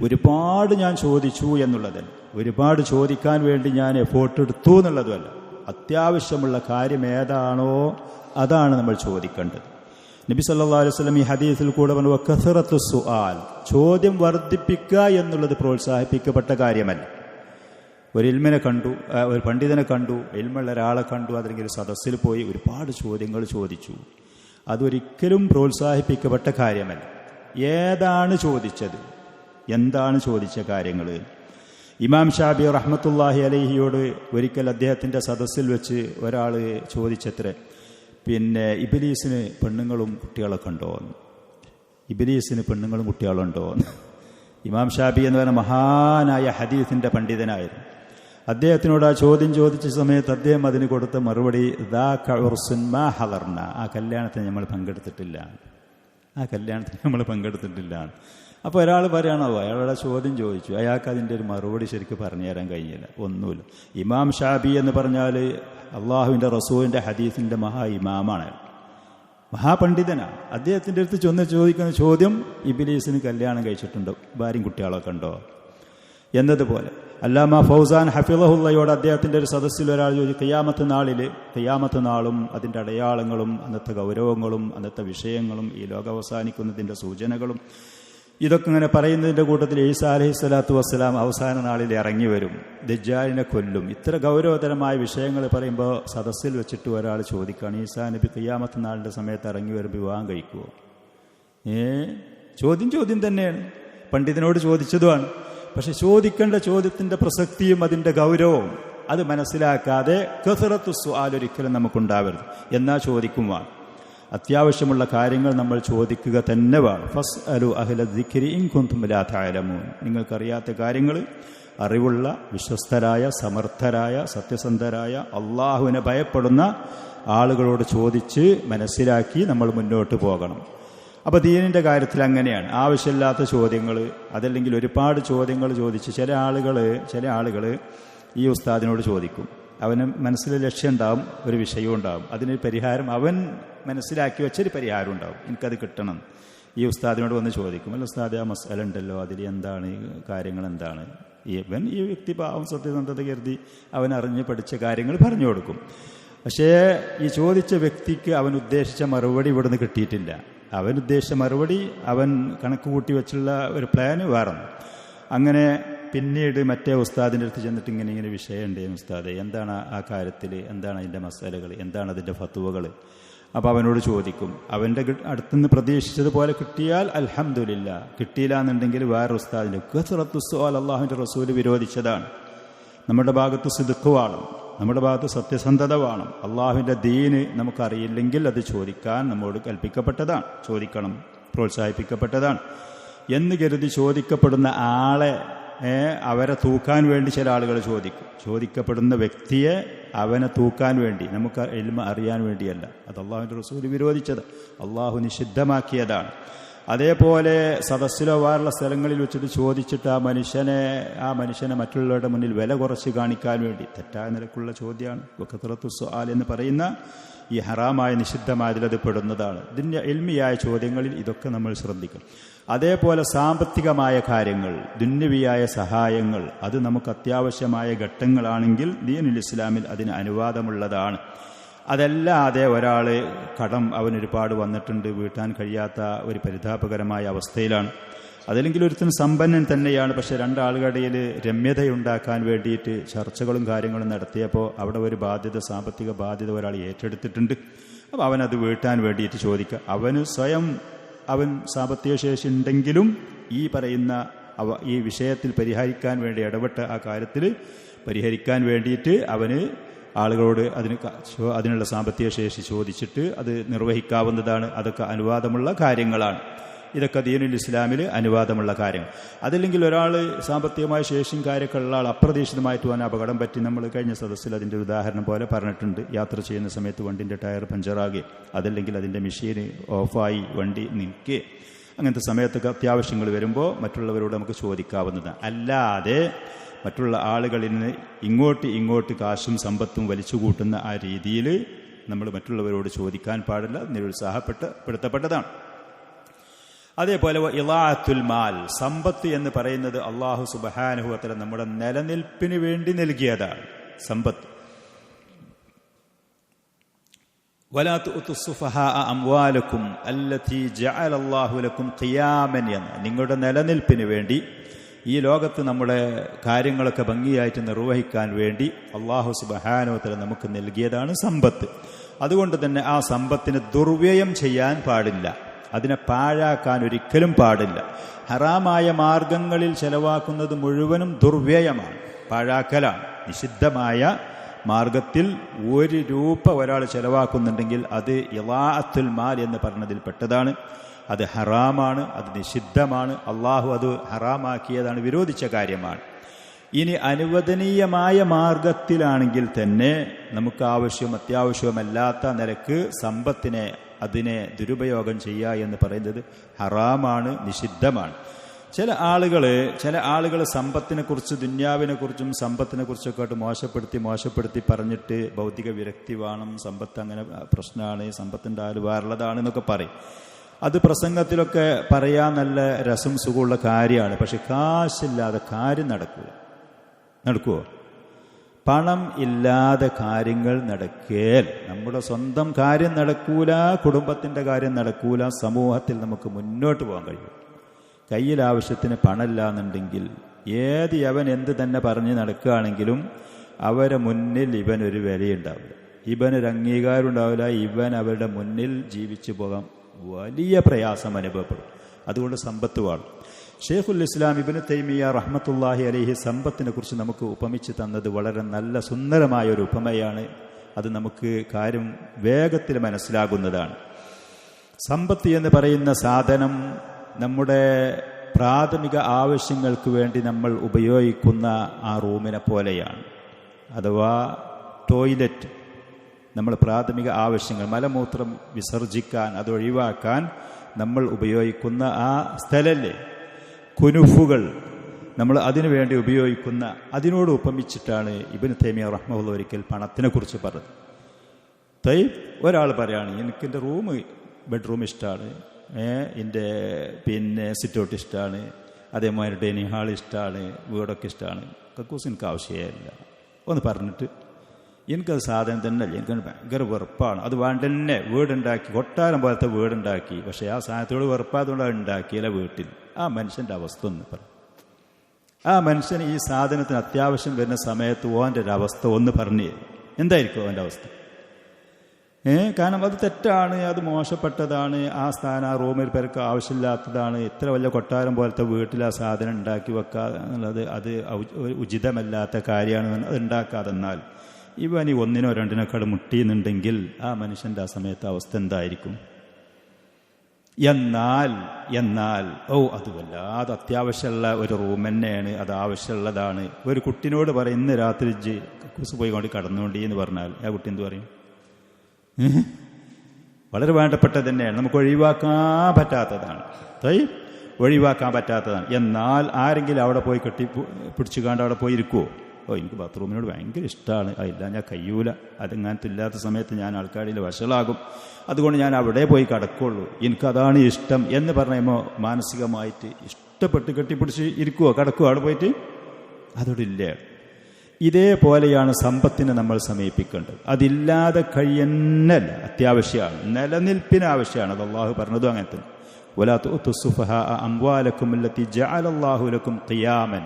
ഒരുപാട് ഞാൻ ചോദിച്ചു എന്നുള്ളതല്ല, ഒരുപാട് ചോദിക്കാൻ വേണ്ടി ഞാൻ എഫോർട്ട് എടുത്തു എന്നുള്ളതുമല്ല. അത്യാവശ്യമുള്ള കാര്യം ഏതാണോ അതാണ് നമ്മൾ ചോദിക്കേണ്ടത്. നബി സല്ലല്ലാഹു അലൈഹി വസല്ലം ഈ ഹദീസിൽ കൂടെ പറഞ്ഞു വകസറത്തു സുആൽ, ചോദ്യം വർദ്ധിപ്പിക്കുക എന്നുള്ളത് പ്രോത്സാഹിപ്പിക്കപ്പെട്ട കാര്യമല്ല. ഒരു ഇൽമിനെ കണ്ടു, ഒരു പണ്ഡിതനെ കണ്ടു, ഇൽമുള്ള ഒരാളെ കണ്ടു, അല്ലെങ്കിൽ സദസ്സിൽ പോയി ഒരുപാട് ചോദ്യങ്ങൾ ചോദിച്ചു, അതൊരിക്കലും പ്രോത്സാഹിപ്പിക്കപ്പെട്ട കാര്യമല്ല. ഏതാണ് ചോദിച്ചത്, എന്താണ് ചോദിച്ച കാര്യങ്ങൾ? ഇമാം ഷാഫി റഹ്മത്തുള്ളാഹി അലൈഹിയോട് ഒരിക്കൽ അദ്ദേഹത്തിൻ്റെ സദസ്സിൽ വെച്ച് ഒരാൾ ചോദിച്ചത്രേ, പിന്നെ ഇബ്ലീസിന് പെണ്ണുങ്ങളും കുട്ടികളൊക്കെ ഉണ്ടോ, ഇബ്ലീസിന് പെണ്ണുങ്ങളും കുട്ടികളുണ്ടോ? ഇമാം ഷാഫി എന്ന് പറയുന്ന മഹാനായ ഹദീസിൻ്റെ പണ്ഡിതനായിരുന്നു. അദ്ദേഹത്തിനോട് ആ ചോദ്യം ചോദിച്ച സമയത്ത് അദ്ദേഹം അതിന് കൊടുത്ത മറുപടി ആ കല്യാണത്തിന് നമ്മൾ പങ്കെടുത്തിട്ടില്ല. അപ്പോൾ ഒരാൾ പറയണോ, അയാളുടെ ചോദ്യം ചോദിച്ചു, അയാൾക്ക് അതിൻ്റെ ഒരു മറുപടി ശരിക്കും പറഞ്ഞു തരാൻ കഴിഞ്ഞില്ല, ഒന്നുമില്ല. ഇമാം ഷാഫി എന്ന് പറഞ്ഞാൽ അള്ളാഹുവിൻ്റെ റസൂലിൻ്റെ ഹദീസിൻ്റെ ഇമാമാണ്, മഹാപണ്ഡിതനാണ്. അദ്ദേഹത്തിൻ്റെ അടുത്ത് ചോദിക്കുന്ന ചോദ്യം ഇബ്ലീസിന് കല്യാണം കഴിച്ചിട്ടുണ്ടോ, ഭാര്യയും കുട്ടികളൊക്കെ ഉണ്ടോ എന്നതുപോലെ. അല്ലാമ ഫൗസാൻ ഹഫിളഹുള്ളയോട് അദ്ദേഹത്തിൻ്റെ ഒരു സദസ്സിൽ ഒരാൾ ചോദിച്ചു, ഖിയാമത്ത് നാളും അതിൻ്റെ അടയാളങ്ങളും അന്നത്തെ ഗൗരവങ്ങളും അന്നത്തെ വിഷയങ്ങളും ഈ ലോകം അവസാനിക്കുന്നതിൻ്റെ സൂചനകളും ഇതൊക്കെ ഇങ്ങനെ പറയുന്നതിൻ്റെ കൂട്ടത്തിൽ ഈസാ അലൈഹി സ്വലാത്തു വസ്സലാം അവസാന നാളിൽ ഇറങ്ങി വരും, ദജ്ജാലിനെ കൊല്ലും, ഇത്ര ഗൗരവതരമായ വിഷയങ്ങൾ പറയുമ്പോൾ സദസ്സിൽ വെച്ചിട്ട് ഒരാൾ ചോദിക്കുകയാണ്, ഈസാ നബി ഖിയാമത്ത് നാളിൻ്റെ സമയത്ത് ഇറങ്ങി വരുമ്പോൾ വിവാഹം കഴിക്കുമോ? ചോദ്യം തന്നെയാണ്, പണ്ഡിതനോട് ചോദിച്ചതുമാണ്. പക്ഷെ ചോദിക്കേണ്ട ചോദ്യത്തിൻ്റെ പ്രസക്തിയും അതിൻ്റെ ഗൗരവവും അത് മനസ്സിലാക്കാതെ കസറത്തു സുആൽ ഒരിക്കലും നമുക്കുണ്ടാവരുത്. എന്നാ ചോദിക്കുവാൻ അത്യാവശ്യമുള്ള കാര്യങ്ങൾ നമ്മൾ ചോദിക്കുക തന്നെ വേണം. ഫസ്അലു അഹ്ല ദിക്രി ഇൻ കുൻതും ലാ തഅലമൂൻ, നിങ്ങൾക്കറിയാത്ത കാര്യങ്ങൾ അറിവുള്ള വിശ്വസ്തരായ സമർത്ഥരായ സത്യസന്ധരായ അള്ളാഹുവിനെ ഭയപ്പെടുന്ന ആളുകളോട് ചോദിച്ച് മനസ്സിലാക്കി നമ്മൾ മുന്നോട്ട് പോകണം. അപ്പോൾ ദീനിൻ്റെ കാര്യത്തിൽ അങ്ങനെയാണ്. ആവശ്യമില്ലാത്ത ചോദ്യങ്ങൾ, അതല്ലെങ്കിൽ ഒരുപാട് ചോദ്യങ്ങൾ ചോദിച്ച് ചില ആളുകൾ ഈ ഉസ്താദിനോട് ചോദിക്കും. അവന് മനസ്സിൽ ലക്ഷ്യം ഉണ്ടാവും, ഒരു വിഷയവും ഉണ്ടാവും, അതിന് പരിഹാരം അവൻ മനസ്സിലാക്കി വെച്ചൊരു പരിഹാരം ഉണ്ടാവും, എനിക്കത് കിട്ടണം. ഈ ഉസ്താദിനോട് വന്ന് ചോദിക്കും, അല്ല ഉസ്താദ് ആ മസ്അല ഉണ്ടല്ലോ, അതിൽ എന്താണ് കാര്യങ്ങൾ, എന്താണ്? ഈ വ്യക്തി പാവം സത്യസന്ധത കരുതി അവൻ അറിഞ്ഞ് പഠിച്ച കാര്യങ്ങൾ പറഞ്ഞു കൊടുക്കും. പക്ഷേ ഈ ചോദിച്ച വ്യക്തിക്ക് അവൻ ഉദ്ദേശിച്ച മറുപടി ഇവിടുന്ന് കിട്ടിയിട്ടില്ല. അവൻ ഉദ്ദേശിച്ച മറുപടി അവൻ കണക്ക് കൂട്ടി വെച്ചുള്ള ഒരു പ്ലാന് വേറെ. അങ്ങനെ പിന്നീട് മറ്റേ ഉസ്താദിൻ്റെ അടുത്ത് ചെന്നിട്ട് ഇങ്ങനെ വിഷയം ഉണ്ട് ഉസ്താദ്, എന്താണ് ആ കാര്യത്തിൽ, എന്താണ് അതിൻ്റെ മസാലകൾ, എന്താണ് അതിൻ്റെ ഫത്വകൾ? അപ്പോൾ അവനോട് ചോദിക്കും. അവൻ്റെ അടുത്തുനിന്ന് പ്രതീക്ഷിച്ചതുപോലെ കിട്ടിയാൽ അൽഹംദുലില്ലാ, കിട്ടിയില്ല എന്നുണ്ടെങ്കിൽ വേറെ ഉസ്താദിൻ്റെ കസറത്തു സുആൽ അള്ളാഹുവിൻ്റെ റസൂല് വിരോധിച്ചതാണ്. നമ്മുടെ ഭാഗത്ത് സിദ്ഖ് വേണം, നമ്മുടെ ഭാഗത്ത് സത്യസന്ധത വേണം. അള്ളാഹുവിൻ്റെ ദീന് നമുക്കറിയില്ലെങ്കിൽ അത് ചോദിക്കാൻ നമ്മോട് കൽപ്പിക്കപ്പെട്ടതാണ്, ചോദിക്കണം, പ്രോത്സാഹിപ്പിക്കപ്പെട്ടതാണ് എന്ന് കരുതി ചോദിക്കപ്പെടുന്ന ആളെ അവരെ തൂക്കാൻ വേണ്ടി ചില ആളുകൾ ചോദിക്കും. ചോദിക്കപ്പെടുന്ന വ്യക്തിയെ അവനെ തൂക്കാൻ വേണ്ടി, നമുക്ക് ഇൽമ അറിയാൻ വേണ്ടിയല്ല. അത് അള്ളാഹുവിൻ്റെ റസൂൽ വിരോധിച്ചത്, അള്ളാഹു നിഷിദ്ധമാക്കിയതാണ്. അതേപോലെ സദസ്സിലോ വേറുള്ള സ്ഥലങ്ങളിൽ വെച്ചിട്ട് ചോദിച്ചിട്ട് ആ മനുഷ്യനെ മറ്റുള്ളവരുടെ മുന്നിൽ വില കുറച്ച് കാണിക്കാൻ വേണ്ടി തെറ്റായ നിലക്കുള്ള ചോദ്യമാണ്. വഖത്രത്തു സുആൽ എന്ന് പറയുന്ന ഈ ഹറാമായ നിഷിദ്ധമായതിലത് പെടുന്നതാണ്. ഇതിൻ്റെ ഇൽമിയായ ചോദ്യങ്ങളിൽ ഇതൊക്കെ നമ്മൾ ശ്രദ്ധിക്കും. അതേപോലെ സാമ്പത്തികമായ കാര്യങ്ങൾ, ദുന്യവിയായ സഹായങ്ങൾ, അത് നമുക്ക് അത്യാവശ്യമായ ഘട്ടങ്ങളാണെങ്കിൽ ദീനുൽ ഇസ്ലാമിൽ അതിന് അനുവാദമുള്ളതാണ്. അതല്ലാതെ ഒരാൾ കടം അവനൊരുപാട് വന്നിട്ടുണ്ട്, വീട്ടാൻ കഴിയാത്ത ഒരു പരിതാപകരമായ അവസ്ഥയിലാണ്, അതല്ലെങ്കിൽ ഒരുത്തിന് സമ്പന്നൻ തന്നെയാണ്, പക്ഷെ രണ്ടാളുകളിൽ രമ്യതയുണ്ടാക്കാൻ വേണ്ടിയിട്ട് ചർച്ചകളും കാര്യങ്ങളും നടത്തിയപ്പോൾ അവിടെ ഒരു ബാധ്യത, സാമ്പത്തിക ബാധ്യത ഒരാൾ ഏറ്റെടുത്തിട്ടുണ്ട്. അപ്പോൾ അവനത് വീട്ടാൻ വേണ്ടിയിട്ട് ചോദിക്കുക. അവന് സ്വയം അവൻ സാമ്പത്തിക ശേഷി ഉണ്ടെങ്കിലും ഈ പറയുന്ന ഈ വിഷയത്തിൽ പരിഹരിക്കാൻ വേണ്ടി ഇടപെട്ട ആ കാര്യത്തിൽ പരിഹരിക്കാൻ വേണ്ടിയിട്ട് അവന് ആളുകളോട് അതിനുള്ള സാമ്പത്തിക ശേഷി ചോദിച്ചിട്ട് അത് നിർവഹിക്കാവുന്നതാണ്. അതൊക്കെ അനുവാദമുള്ള കാര്യങ്ങളാണ്. ഇതൊക്കെ ദീനുൽ ഇസ്ലാമിൽ അനുവാദമുള്ള കാര്യങ്ങൾ. അതല്ലെങ്കിൽ ഒരാൾ സാമ്പത്തികമായ ശേഷിയും കാര്യമൊക്കെ ഉള്ള ആൾ അപ്രതീക്ഷിതമായിട്ട് അവൻ അപകടം പറ്റി, നമ്മൾ കഴിഞ്ഞ സദസ്സിൽ അതിൻ്റെ ഉദാഹരണം പോലെ പറഞ്ഞിട്ടുണ്ട്. യാത്ര ചെയ്യുന്ന സമയത്ത് വണ്ടിൻ്റെ ടയർ പഞ്ചറാകുക, അതല്ലെങ്കിൽ അതിൻ്റെ മെഷീന് ഓഫായി വണ്ടി നിൽക്കുക, അങ്ങനത്തെ സമയത്തൊക്കെ അത്യാവശ്യങ്ങൾ വരുമ്പോൾ മറ്റുള്ളവരോട് നമുക്ക് ചോദിക്കാവുന്നതാണ്. അല്ലാതെ മറ്റുള്ള ആളുകളിൽ നിന്ന് ഇങ്ങോട്ട് കാശും സമ്പത്തും വലിച്ചു കൂട്ടുന്ന ആ രീതിയിൽ നമ്മൾ മറ്റുള്ളവരോട് ചോദിക്കാൻ പാടില്ല, നിരുത്സാഹപ്പെടുത്തപ്പെട്ടതാണ്. അതേപോലെ ഇളാഅത്തുൽ മാൽ, സമ്പത്ത് എന്ന് പറയുന്നത് അല്ലാഹു സുബ്ഹാനഹു വ തആല നമ്മുടെ നിലനിൽപ്പിന് വേണ്ടി നൽകിയതാണ്. സമ്പത്ത് വലാ തുഅ്തുസ്സുഫഹാ അംവാലക്കും അല്ലതി ജഅലല്ലാഹു ലക്കും ഖിയാമൻ എന്ന്, നിങ്ങളുടെ നിലനിൽപ്പിന് വേണ്ടി, ഈ ലോകത്ത് നമ്മുടെ കാര്യങ്ങളൊക്കെ ഭംഗിയായിട്ട് നിർവഹിക്കാൻ വേണ്ടി അല്ലാഹു സുബ്ഹാനഹു വ തആല നമുക്ക് നൽകിയതാണ് സമ്പത്ത്. അതുകൊണ്ട് തന്നെ ആ സമ്പത്തിന് ദുർവ്യയം ചെയ്യാൻ പാടില്ല, അതിനെ പാഴാക്കാൻ ഒരിക്കലും പാടില്ല. ഹറാമായ മാർഗങ്ങളിൽ ചെലവാക്കുന്നത് മുഴുവനും ദുർവ്യയമാണ്, പാഴാക്കലാണ്. നിഷിദ്ധമായ മാർഗത്തിൽ 1 രൂപ ഒരാൾ ചെലവാക്കുന്നുണ്ടെങ്കിൽ അത് ഇളാഅത്തുൽ മാൽ എന്ന് പറഞ്ഞതിൽ പെട്ടതാണ്. അത് ഹറാമാണ്, അത് നിഷിദ്ധമാണ്. അള്ളാഹു അത് ഹറാമാക്കിയതാണ്, വിരോധിച്ച കാര്യമാണ്. ഇനി അനുവദനീയമായ മാർഗത്തിലാണെങ്കിൽ തന്നെ നമുക്ക് അത്യാവശ്യമല്ലാത്ത നിലക്ക് സമ്പത്തിനെ, അതിനെ ദുരുപയോഗം ചെയ്യുക എന്ന് പറയുന്നത് ഹറാമാണ്, നിഷിദ്ധമാണ്. ചില ആളുകൾ സമ്പത്തിനെക്കുറിച്ച്, ദുന്യാവിനെക്കുറിച്ചും സമ്പത്തിനെക്കുറിച്ചൊക്കെ ആയിട്ട് മോശപ്പെടുത്തി പറഞ്ഞിട്ട് ഭൗതിക വിരക്തി വേണം, സമ്പത്ത് അങ്ങനെ പ്രശ്നമാണ്, സമ്പത്തിൻ്റെ ആൾ വേറുള്ളതാണ് എന്നൊക്കെ പറയും. അത് പ്രസംഗത്തിലൊക്കെ പറയാൻ നല്ല രസം സുഖമുള്ള കാര്യമാണ്. പക്ഷെ കാശില്ലാതെ കാര്യം നടക്കുമോ? പണം ഇല്ലാതെ കാര്യങ്ങൾ നടക്കേൽ നമ്മുടെ സ്വന്തം കാര്യം നടക്കൂല, കുടുംബത്തിൻ്റെ കാര്യം നടക്കൂല, സമൂഹത്തിൽ നമുക്ക് മുന്നോട്ട് പോകാൻ കഴിയും. കയ്യിൽ ആവശ്യത്തിന് പണമില്ല എന്നുണ്ടെങ്കിൽ അവൻ എന്ത് തന്നെ പറഞ്ഞ് നടക്കുകയാണെങ്കിലും അവരെ മുന്നിൽ ഇവനൊരു വിലയുണ്ടാവില്ല, ഇവനൊരു അംഗീകാരം ഉണ്ടാവില്ല, ഇവൻ അവരുടെ മുന്നിൽ ജീവിച്ചു പോകാൻ വലിയ പ്രയാസം അനുഭവപ്പെടും. അതുകൊണ്ട് സമ്പത്ത് വേണം. ഷെയ്ഖുൽ ഇസ്ലാം ഇബ്നു തൈമിയ്യ റഹ്മത്തുള്ളാഹി അലൈഹി സമ്പത്തിനെ കുറിച്ച് നമുക്ക് ഉപമിച്ച് തന്നത് വളരെ നല്ല സുന്ദരമായ ഒരു ഉപമയാണ്. അത് നമുക്ക് കാര്യം വേഗത്തിൽ മനസ്സിലാകുന്നതാണ്. സമ്പത്ത് എന്ന് പറയുന്ന സാധനം നമ്മുടെ പ്രാഥമിക ആവശ്യങ്ങൾക്ക് വേണ്ടി നമ്മൾ ഉപയോഗിക്കുന്ന ആ റൂമിനെ പോലെയാണ്. അഥവാ ടോയ്ലറ്റ്, നമ്മൾ പ്രാഥമിക ആവശ്യങ്ങൾ, മലമൂത്രം വിസർജിക്കാൻ, അതൊഴിവാക്കാൻ നമ്മൾ ഉപയോഗിക്കുന്ന ആ സ്ഥലല്ലേ, കുനുഫുകൾ, നമ്മൾ അതിനു വേണ്ടി ഉപയോഗിക്കുന്ന, അതിനോട് ഉപമിച്ചിട്ടാണ് ഇബ്നു തൈമിയ്യ റഹ്മത്തുള്ളാഹി ഒരിക്കൽ പണത്തിനെ കുറിച്ച് പറഞ്ഞത്. ഒരാൾ പറയാണ്, എനിക്കെൻ്റെ ബെഡ്റൂം ഇഷ്ടമാണ്, എൻ്റെ സിറ്റൗട്ട് ഇഷ്ടമാണ്, അതേമാതിരി ഡൈനിങ് ഹാൾ ഇഷ്ടമാണ്, വീടൊക്കെ ഇഷ്ടമാണ്, കക്കൂസ് എനിക്ക് ആവശ്യമില്ല ഒന്ന് പറഞ്ഞിട്ട്, എനിക്കത് സാധനം തന്നെ അല്ല, എനിക്ക് ഭയങ്കര വെറുപ്പാണ്, അത് വേണ്ട തന്നെ, വീടുണ്ടാക്കി, കൊട്ടാരം പോലത്തെ വീടുണ്ടാക്കി, പക്ഷേ ആ സാധനത്തോട് വെറുപ്പായതുകൊണ്ട് അത് ഉണ്ടാക്കിയില്ല വീട്ടിൽ. ആ മനുഷ്യൻ്റെ അവസ്ഥ ഒന്ന് പറ. ആ മനുഷ്യന് ഈ സാധനത്തിന് അത്യാവശ്യം വരുന്ന സമയത്ത് ഓൻ്റെ ഒരു അവസ്ഥ ഒന്ന് പറഞ്ഞു, എന്തായിരിക്കും അവൻ്റെ അവസ്ഥ? കാരണം അത് തെറ്റാണ്, അത് മോശപ്പെട്ടതാണ്, ആ സ്ഥാനം ആ റൂമിൽ പേർക്ക് ആവശ്യമില്ലാത്തതാണ്, ഇത്ര വലിയ കൊട്ടാരം പോലത്തെ വീട്ടിൽ ആ സാധനം ഉണ്ടാക്കി വെക്കുക എന്നുള്ളത് അത് ഉചിതമല്ലാത്ത കാര്യമാണ്. അത് ഉണ്ടാക്കാതെന്നാൽ ഇവൻ ഈ ഒന്നിനോ രണ്ടിനേക്കാൾ മുട്ടിയെന്നുണ്ടെങ്കിൽ ആ മനുഷ്യൻ്റെ ആ സമയത്ത് അവസ്ഥ എന്തായിരിക്കും? എന്നാൽ അത് വല്ലാതെ അത്യാവശ്യമുള്ള ഒരു റൂം തന്നെയാണ്, അത് ആവശ്യമുള്ളതാണ്. ഒരു കുട്ടിനോട് പറയും ഇന്ന് രാത്രി കുസ് പോയി കൊണ്ട് കടന്നുകൊണ്ടി എന്ന് പറഞ്ഞാൽ ആ കുട്ടി എന്ത് പറയും? വളരെ വേണ്ടപ്പെട്ടത് തന്നെയാണ്, നമുക്ക് ഒഴിവാക്കാൻ പറ്റാത്തതാണ്, ഒഴിവാക്കാൻ പറ്റാത്തതാണ്. എന്നാൽ ആരെങ്കിലും അവിടെ പോയി പിടിച്ചുകാണ്ട് അവിടെ പോയി ഇരിക്കുമോ? എനിക്ക് ബാത്റൂമിനോട് ഭയങ്കര ഇഷ്ടമാണ്, അതില്ല ഞാൻ കഴിയൂല, അതെങ്ങനത്തെ ഇല്ലാത്ത സമയത്ത് ഞാൻ ആൾക്കാരിൽ വഷളാകും, അതുകൊണ്ട് ഞാൻ അവിടെ പോയി കിടക്കുള്ളൂ, എനിക്കതാണ് ഇഷ്ടം എന്ന് പറയുമ്പോൾ മാനസികമായിട്ട് ഇഷ്ടപ്പെട്ട് കെട്ടിപ്പിടിച്ച് ഇരിക്കുവോ, കിടക്കുവോ അവിടെ പോയിട്ട്? അതോടില്ല. ഇതേപോലെയാണ് സമ്പത്തിനെ നമ്മൾ സമീപിക്കേണ്ടത്. അതില്ലാതെ കഴിയുന്നല്ല, അത്യാവശ്യമാണ്, നിലനിൽപ്പിന് ആവശ്യമാണ്. അത് അള്ളാഹു പറഞ്ഞതും അങ്ങനെ തന്നെ. വലാ തുഅ്തു സുഫഹാ അംവാലക്കും അല്ലത്തി ജഅലല്ലാഹു ലക്കും ഖിയാമൻ.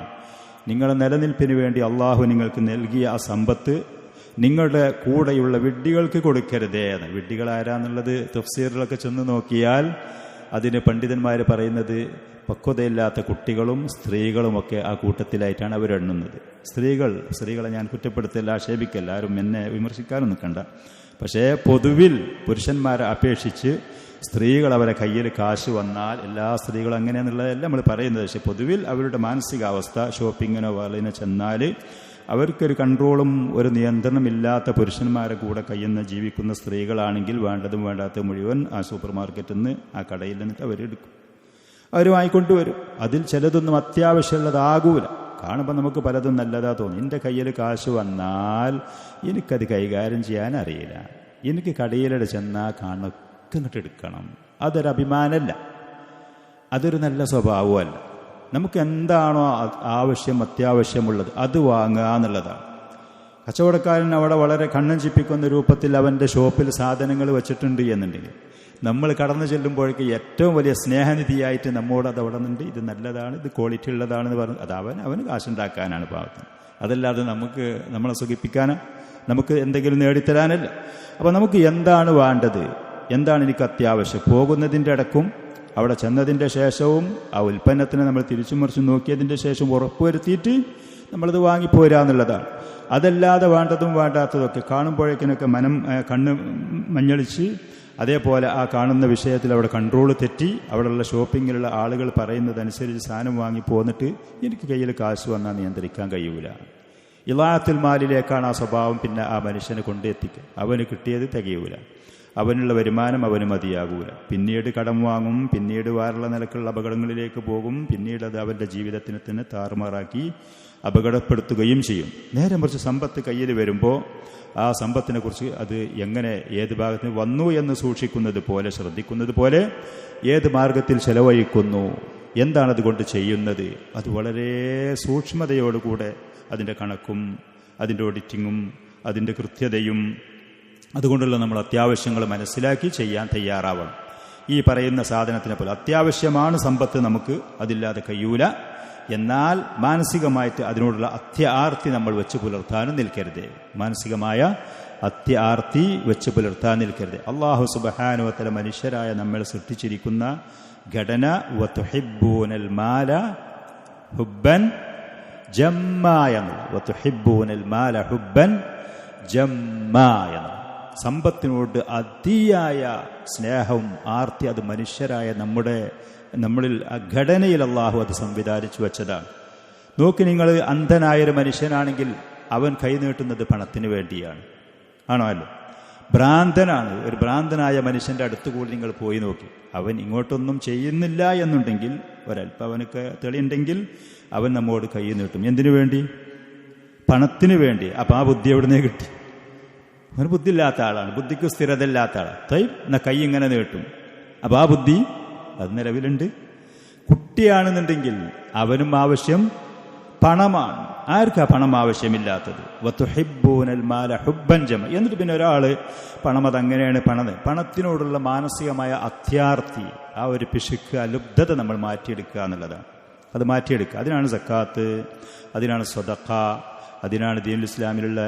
നിങ്ങളുടെ നിലനിൽപ്പിന് വേണ്ടി അള്ളാഹു നിങ്ങൾക്ക് നൽകിയ ആ സമ്പത്ത് നിങ്ങളുടെ കൂടെയുള്ള വിഡ്ഢികൾക്ക് കൊടുക്കരുതേ. വിഡ്ഢികളാരാന്നുള്ളത് തഫ്സീറിലൊക്കെ ചെന്ന് നോക്കിയാൽ അതിന് പണ്ഡിതന്മാർ പറയുന്നത് പക്വതയില്ലാത്ത കുട്ടികളും സ്ത്രീകളുമൊക്കെ ആ കൂട്ടത്തിലായിട്ടാണ് അവരെണ്ണുന്നത്. സ്ത്രീകളെ ഞാൻ കുറ്റപ്പെടുത്തല്ല, ആക്ഷേപിക്കല്ല, ആരും എന്നെ വിമർശിക്കാനും നിൽക്കണ്ട. പക്ഷേ പൊതുവിൽ പുരുഷന്മാരെ അപേക്ഷിച്ച് സ്ത്രീകൾ അവരെ കയ്യിൽ കാശ് വന്നാൽ, എല്ലാ സ്ത്രീകളും അങ്ങനെയാണെന്നുള്ളതല്ല നമ്മൾ പറയുന്നത്, പക്ഷെ പൊതുവിൽ അവരുടെ മാനസികാവസ്ഥ ഷോപ്പിങ്ങിനോ വേളിനോ ചെന്നാൽ അവർക്കൊരു കൺട്രോളും ഒരു നിയന്ത്രണമില്ലാത്ത പുരുഷന്മാരെ കൂടെ കയ്യുന്ന ജീവിക്കുന്ന സ്ത്രീകളാണെങ്കിൽ വേണ്ടതും വേണ്ടാത്തതും മുഴുവൻ ആ സൂപ്പർ മാർക്കറ്റിൽ നിന്ന് ആ കടയിൽ നിന്നിട്ട് അവരെടുക്കും, അവർ വാങ്ങിക്കൊണ്ടുവരും. അതിൽ ചിലതൊന്നും അത്യാവശ്യമുള്ളതാകൂല. കാണുമ്പോൾ നമുക്ക് പലതും നല്ലതാ തോന്നും. എൻ്റെ കയ്യിൽ കാശ് വന്നാൽ എനിക്കത് കൈകാര്യം ചെയ്യാൻ അറിയില്ല, എനിക്ക് കടയിലൂടെ ചെന്നാൽ കാണൊക്കെ ഇങ്ങോട്ട് എടുക്കണം, അതൊരു അഭിമാനമല്ല, അതൊരു നല്ല സ്വഭാവമല്ല. നമുക്ക് എന്താണോ ആവശ്യം അത്യാവശ്യമുള്ളത് അത് വാങ്ങുക എന്നുള്ളതാണ്. കച്ചവടക്കാരൻ അവിടെ വളരെ കണ്ണൻ ചിപ്പിക്കുന്ന രൂപത്തിൽ അവൻ്റെ ഷോപ്പിൽ സാധനങ്ങൾ വെച്ചിട്ടുണ്ട് എന്നുണ്ടെങ്കിൽ നമ്മൾ കടന്നു ചെല്ലുമ്പോഴേക്ക് ഏറ്റവും വലിയ സ്നേഹനിധിയായിട്ട് നമ്മോട് അത് അവിടെ നിന്നുണ്ട്, ഇത് നല്ലതാണ്, ഇത് ക്വാളിറ്റി ഉള്ളതാണെന്ന് പറഞ്ഞ് അത് അവന് കാശുണ്ടാക്കാനാണ് പാവത്തിന്, അതല്ലാതെ നമ്മളെ സുഖിപ്പിക്കാനോ നമുക്ക് എന്തെങ്കിലും നേടിത്തരാനല്ല. അപ്പോൾ നമുക്ക് എന്താണ് വേണ്ടത്, എന്താണ് എനിക്ക് അത്യാവശ്യം, പോകുന്നതിൻ്റെ ഇടക്കും അവിടെ ചെന്നതിൻ്റെ ശേഷവും ആ ഉൽപ്പന്നത്തിനെ നമ്മൾ തിരിച്ചും മറിച്ചും നോക്കിയതിൻ്റെ ശേഷം ഉറപ്പുവരുത്തിയിട്ട് നമ്മളത് വാങ്ങിപ്പോരാന്നുള്ളതാണ്. അതല്ലാതെ വേണ്ടതും വേണ്ടാത്തതൊക്കെ കാണുമ്പോഴേക്കിനൊക്കെ കണ്ണ് മഞ്ഞളിച്ച് അതേപോലെ ആ കാണുന്ന വിഷയത്തിൽ അവിടെ കൺട്രോൾ തെറ്റി അവിടെയുള്ള ഷോപ്പിങ്ങിലുള്ള ആളുകൾ പറയുന്നതനുസരിച്ച് സാധനം വാങ്ങി പോന്നിട്ട് എനിക്ക് കയ്യിൽ കാശ് വന്നാൽ നിയന്ത്രിക്കാൻ കഴിയൂല. ഇളാത്തുൽ മാലിലേക്കാണ് ആ സ്വഭാവം പിന്നെ ആ മനുഷ്യനെ കൊണ്ടെത്തിക്കുക. അവന് കിട്ടിയത് തികയൂല, അവനുള്ള വരുമാനം അവന് മതിയാകൂല, പിന്നീട് കടം വാങ്ങും, പിന്നീട് വേറുള്ള നിലക്കുള്ള അപകടങ്ങളിലേക്ക് പോകും, പിന്നീട് അത് അവൻ്റെ ജീവിതത്തിന് തന്നെ താറുമാറാക്കി അപകടപ്പെടുത്തുകയും ചെയ്യും. നേരെ മറിച്ച് സമ്പത്ത് കയ്യിൽ വരുമ്പോൾ ആ സമ്പത്തിനെ കുറിച്ച് അത് എങ്ങനെ ഏത് ഭാഗത്തിന് വന്നു എന്ന് സൂക്ഷിക്കുന്നത് പോലെ, ശ്രദ്ധിക്കുന്നത് പോലെ, ഏത് മാർഗത്തിൽ ചെലവഴിക്കുന്നു, എന്താണത് കൊണ്ട് ചെയ്യുന്നത്, അത് വളരെ സൂക്ഷ്മതയോടുകൂടെ അതിൻ്റെ കണക്കും അതിൻ്റെ ഓഡിറ്റിങ്ങും അതിൻ്റെ കൃത്യതയും അതുകൊണ്ടുള്ള നമ്മൾ അത്യാവശ്യങ്ങൾ മനസ്സിലാക്കി ചെയ്യാൻ തയ്യാറാവണം. ഈ പറയുന്ന സാധനത്തിനെ പോലെ അത്യാവശ്യമാണ് സമ്പത്ത്, നമുക്ക് അതില്ലാതെ കഴിയൂല. എന്നാൽ മാനസികമായിട്ട് അതിനോടുള്ള അത്യാർത്തി നമ്മൾ വെച്ച് പുലർത്താനും നിൽക്കരുത്. മാനസികമായ അത്യാർത്തി വെച്ച് പുലർത്താൻ നിൽക്കരുത്. അല്ലാഹു സുബ്ഹാനഹു വ തആല മനുഷ്യരായ നമ്മൾ സൃഷ്ടിച്ചിരിക്കുന്ന ഘടന വതുഹിബ്ബൂനൽ മാല ഹുബ്ബൻ ജമ്മാ എന്ന്, വതുഹിബ്ബൂനൽ മാല ഹുബ്ബൻ ജമ്മാ എന്ന്. സമ്പത്തിനോട് അതിയായ സ്നേഹവും ആർത്തി അത് മനുഷ്യരായ നമ്മളിൽ ഘടനയിൽ അള്ളാഹു അത് സംവിധാനിച്ചു വെച്ചതാണ്. നോക്കി, നിങ്ങൾ അന്ധനായൊരു മനുഷ്യനാണെങ്കിൽ അവൻ കൈനീട്ടുന്നത് പണത്തിന് വേണ്ടിയാണ്, ആണോ? അല്ലോ. ഭ്രാന്തനാണ്, ഒരു ഭ്രാന്തനായ മനുഷ്യൻ്റെ അടുത്ത് കൂടി നിങ്ങൾ പോയി നോക്കി, അവൻ ഇങ്ങോട്ടൊന്നും ചെയ്യുന്നില്ല എന്നുണ്ടെങ്കിൽ, ഒരല്പം അവനക്ക് തെളിയുണ്ടെങ്കിൽ അവൻ നമ്മോട് കൈ നീട്ടും. എന്തിനു വേണ്ടി? പണത്തിന് വേണ്ടി. അപ്പം ആ ബുദ്ധി എവിടുന്നേ കിട്ടി? അവന് ബുദ്ധി ഇല്ലാത്ത ആളാണ്, ബുദ്ധിക്ക് സ്ഥിരത ഇല്ലാത്ത ആളാണ്. എന്നാൽ കൈ ഇങ്ങനെ നീട്ടും. അപ്പം ആ ബുദ്ധി അത് നിലവിലുണ്ട്. കുട്ടിയാണെന്നുണ്ടെങ്കിൽ അവനും ആവശ്യം പണമാണ്. ആർക്കാ പണം ആവശ്യമില്ലാത്തത്? വതുഹിബ്ബൂനൽ മാല ഹുബ്ബൻ ജമ. എന്നിട്ട് പിന്നെ ഒരാൾ പണം അതങ്ങനെയാണ്, പണത്തിനോടുള്ള മാനസികമായ അത്യാർത്തി, ആ ഒരു പിശുക്ക്, അലുബ്ധത നമ്മൾ മാറ്റിയെടുക്കുക എന്നുള്ളതാണ്. അത് മാറ്റിയെടുക്കുക. അതിനാണ് സക്കാത്ത്, അതിനാണ് സ്വദഖ, അതിനാണ് ദീനുൽ ഇസ്ലാമിലുള്ള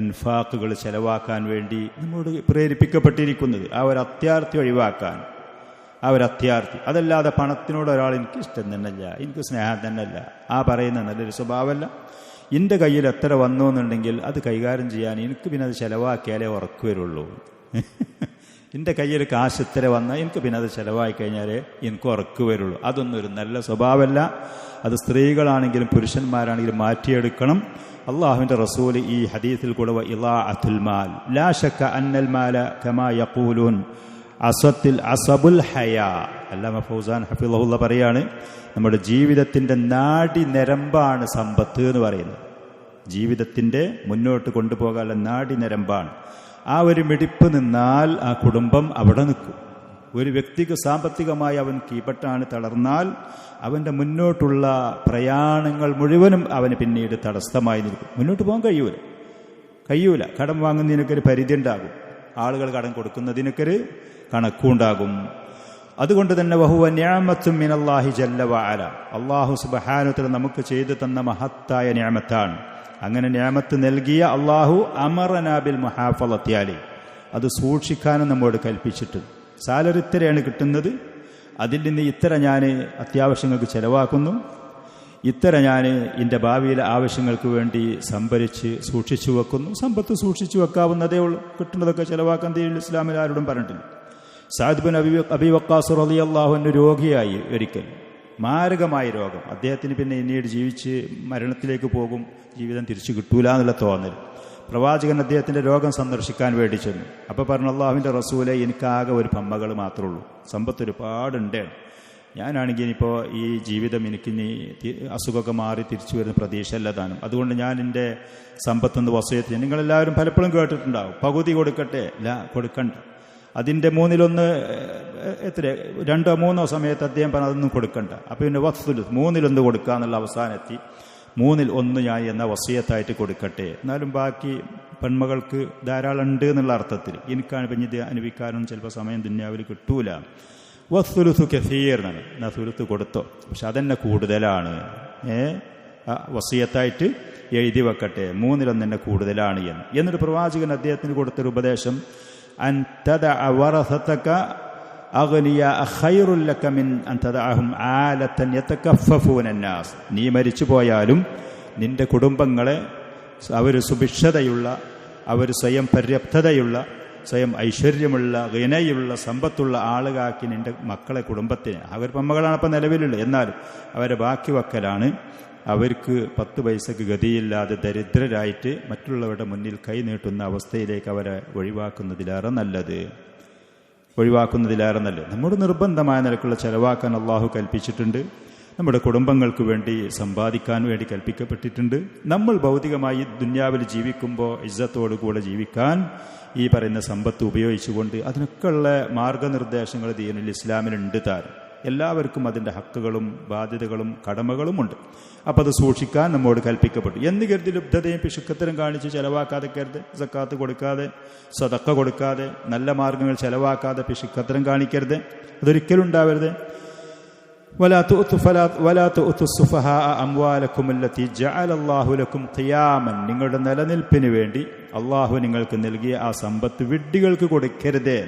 ഇൻഫാഖുകൾ ചെലവാക്കാൻ വേണ്ടി നമ്മോട് പ്രേരിപ്പിക്കപ്പെട്ടിരിക്കുന്നത്. ആ ഒരു അത്യാർത്ഥി ഒഴിവാക്കാൻ, ആ ഒരു അത്യാർത്ഥി. അതല്ലാതെ പണത്തിനോട് ഒരാൾ എനിക്ക് ഇഷ്ടം തന്നെയല്ല, എനിക്ക് സ്നേഹം തന്നെയല്ല, ആ പറയുന്ന നല്ലൊരു സ്വഭാവമല്ല. എൻ്റെ കയ്യിൽ എത്ര വന്നു എന്നുണ്ടെങ്കിൽ അത് കൈകാര്യം ചെയ്യാൻ എനിക്ക് പിന്നെ അത് ചിലവാക്കിയാലേ ഉറക്കു വരുള്ളൂ. എൻ്റെ കയ്യിൽ കാശ് ഇത്ര വന്നാൽ എനിക്ക് പിന്നെ അത് ചിലവാക്കി കഴിഞ്ഞാലേ എനിക്ക് ഉറക്കു വരുള്ളൂ. അതൊന്നും ഒരു നല്ല സ്വഭാവമല്ല. അത് സ്ത്രീകളാണെങ്കിലും പുരുഷന്മാരാണെങ്കിലും മാറ്റിയെടുക്കണം. അള്ളാഹുവിൻ്റെ റസൂൽ ഈ ഹദീസിൽ കൂടെ ഇളാഅത്തുൽ മാൽ ലാ ശക്ക അന്നൽ മാല കമാ യഖൂലൂൻ അസബുൽ ഹയാ. അല്ലാമ ഫൗസാൻ ഹഫിളഹുല്ലാ പറയാണ്, നമ്മുടെ ജീവിതത്തിൻ്റെ നാഡി നരമ്പാണ് സമ്പത്ത് എന്ന് പറയുന്നത്. ജീവിതത്തിൻ്റെ മുന്നോട്ട് കൊണ്ടുപോകാനുള്ള നാഡി നരമ്പാണ്. ആ ഒരു മിടിപ്പ് നിന്നാൽ ആ കുടുംബം അവിടെ നിൽക്കും. ഒരു വ്യക്തിക്ക് സാമ്പത്തികമായി അവൻ കീഴ്പ്പെട്ടാണ് തളർന്നാൽ അവൻ്റെ മുന്നോട്ടുള്ള പ്രയാണങ്ങൾ മുഴുവനും അവന് പിന്നീട് തടസ്സമായി നിൽക്കും. മുന്നോട്ട് പോകാൻ കഴിയൂല. കടം വാങ്ങുന്നതിനൊക്കെ പരിധി ഉണ്ടാകും, ആളുകൾ കടം കൊടുക്കുന്നതിനൊക്കെ കണക്കുണ്ടാകും. അതുകൊണ്ട് തന്നെ വഹുവ നിഅമത്തും മിനല്ലാഹി ജല്ല വഅല, അല്ലാഹു സുബ്ഹാനഹു വതആല നമുക്ക് ചെയ്തു തന്ന മഹത്തായ നിഅമത്താണ്. അങ്ങനെ നിഅമത്ത് നൽകിയ അല്ലാഹു അമറനാ ബിൽ മുഹാഫളത്തി അലൈഹി, അത് സൂക്ഷിക്കാനും നമ്മോട് കൽപ്പിച്ചിട്ടുണ്ട്. സാലറി ഇത്രയാണ് കിട്ടുന്നത്, അതിൽ നിന്ന് ഇത്ര ഞാൻ അത്യാവശ്യങ്ങൾക്ക് ചെലവാക്കുന്നു, ഇത്ര ഞാൻ എൻ്റെ ഭാവിയിലെ ആവശ്യങ്ങൾക്ക് വേണ്ടി സംഭരിച്ച് സൂക്ഷിച്ചു വെക്കുന്നു. സമ്പത്ത് സൂക്ഷിച്ചു വെക്കാവുന്നതേ ഉള്ളൂ, കിട്ടുന്നതൊക്കെ ചെലവാക്കാൻ ദീനുൽ ഇസ്ലാമിൽ ആരോടും പറഞ്ഞിട്ടില്ല. സഅദ് ബിൻ അബി വഖാസ് റളിയല്ലാഹു അൻഹു രോഗിയായി, ഒരിക്കൽ മാരകമായ രോഗം. അദ്ദേഹത്തിന് പിന്നെ പിന്നീട് ജീവിച്ച് മരണത്തിലേക്ക് പോകും, ജീവിതം തിരിച്ചു കിട്ടൂല എന്നുള്ള തോന്നൽ. പ്രവാചകൻ അദ്ദേഹത്തിൻ്റെ രോഗം സന്ദർശിക്കാൻ വേണ്ടി ചെന്നു. അപ്പോൾ പറഞ്ഞു, അള്ളാഹുവിൻ്റെ റസൂലെ, എനിക്കാകെ ഒരു പെമ്മകൾ മാത്രമേ ഉള്ളൂ, സമ്പത്ത് ഒരുപാടുണ്ട്, ഞാനാണെങ്കിൽ ഇനിയിപ്പോൾ ഈ ജീവിതം എനിക്കിനി അസുഖമൊക്കെ മാറി തിരിച്ചു വരുന്ന പ്രതീക്ഷ അല്ലതാനും, അതുകൊണ്ട് ഞാൻ എൻ്റെ സമ്പത്തെന്ന് വസിയത്ത്, നിങ്ങളെല്ലാവരും പലപ്പോഴും കേട്ടിട്ടുണ്ടാവും, പകുതി കൊടുക്കട്ടെ, കൊടുക്കണ്ട. അതിൻ്റെ 1/3 എത്ര 2 or 3 സമയത്ത് അദ്ദേഹം പറഞ്ഞു അതൊന്നും കൊടുക്കണ്ട. അപ്പോൾ പിന്നെ വസ്തുല് 1/3 കൊടുക്കുക എന്നുള്ള അവസാനമെത്തി. 1/3 ഞാൻ എന്ന വസിയത്തായിട്ട് കൊടുക്കട്ടെ, എന്നാലും ബാക്കി പെൺമകൾക്ക് ധാരാളം ഉണ്ട് എന്നുള്ള അർത്ഥത്തിൽ എനിക്കാണ് പിന്നെ ഇത് അനുഭവിക്കാനും ചിലപ്പോൾ സമയം ദുന്യാവിൽ കിട്ടൂല. വസ്തുലുസു കസീറിനാണ്, എന്നാ സുലുത്ത് കൊടുത്തോ, പക്ഷെ അതെന്നെ കൂടുതലാണ്, വസിയത്തായിട്ട് എഴുതി വെക്കട്ടെ, 1/3 തന്നെ കൂടുതലാണ് എന്ന്. എന്നിട്ട് പ്രവാചകൻ അദ്ദേഹത്തിന് കൊടുത്തൊരു ഉപദേശം, അൻ തദഅ വറസതക അഗ്നിയാ ഖൈറുൽ ലക മിൻ അൻ തദഅഹും ആലതൻ യതകഫഫൂന അന്നാസ്. നീ മരിച്ചു പോയാലും നിന്റെ കുടുംബങ്ങളെ അവർ സുഭിക്ഷതയുള്ള, അവർ സ്വയം പര്യാപ്തതയുള്ള, സ്വയം ഐശ്വര്യമുള്ള, ഗിനയുള്ള, സമ്പത്തുള്ള ആളുകാക്കി നിന്റെ മക്കളെ, കുടുംബത്തിന്, അവർ പെമ്മകളാണ് അപ്പം നിലവിലുള്ളത്, എന്നാലും അവരെ ബാക്കി വെക്കലാണ്. അവർക്ക് 10 പൈസക്ക് ഗതിയില്ലാതെ ദരിദ്രരായിട്ട് മറ്റുള്ളവരുടെ മുന്നിൽ കൈ നീട്ടുന്ന അവസ്ഥയിലേക്ക് അവരെ ഒഴിവാക്കുന്നതിലേറെ നല്ലത്. നമ്മുടെ നിർബന്ധമായ നിലക്കുള്ള ചെലവാക്കാൻ അള്ളാഹു കൽപ്പിച്ചിട്ടുണ്ട്. നമ്മുടെ കുടുംബങ്ങൾക്ക് വേണ്ടി സമ്പാദിക്കാൻ വേണ്ടി കൽപ്പിക്കപ്പെട്ടിട്ടുണ്ട്. നമ്മൾ ഭൗതികമായി ദുന്യാവിൽ ജീവിക്കുമ്പോൾ ഇസ്സത്തോടു കൂടെ ജീവിക്കാൻ ഈ പറയുന്ന സമ്പത്ത് ഉപയോഗിച്ചുകൊണ്ട് അതിനൊക്കെയുള്ള മാർഗനിർദ്ദേശങ്ങൾ ദീനുൽ ഇസ്ലാമിലുണ്ട് താരം. എല്ലാവർക്കും അതിൻ്റെ ഹക്കുകളും ബാധ്യതകളും കടമകളും ഉണ്ട്. അപ്പം അത് സൂക്ഷിക്കാൻ നമ്മോട് കൽപ്പിക്കപ്പെട്ടു. എന്ന് കരുതി ലുബ്ധതയും പിശുക്കത്തരം കാണിച്ച് ചെലവാക്കാതെ കരുത്, സക്കാത്ത് കൊടുക്കാതെ, സദക്ക കൊടുക്കാതെ, നല്ല മാർഗങ്ങൾ ചെലവാക്കാതെ പിശുക്കത്തരം കാണിക്കരുത്, അതൊരിക്കലും ഉണ്ടാവരുത്. നിങ്ങളുടെ നിലനിൽപ്പിന് വേണ്ടി അള്ളാഹു നിങ്ങൾക്ക് നൽകിയ ആ സമ്പത്ത് വിഡ്ഢികൾക്ക് കൊടുക്കരുതേ.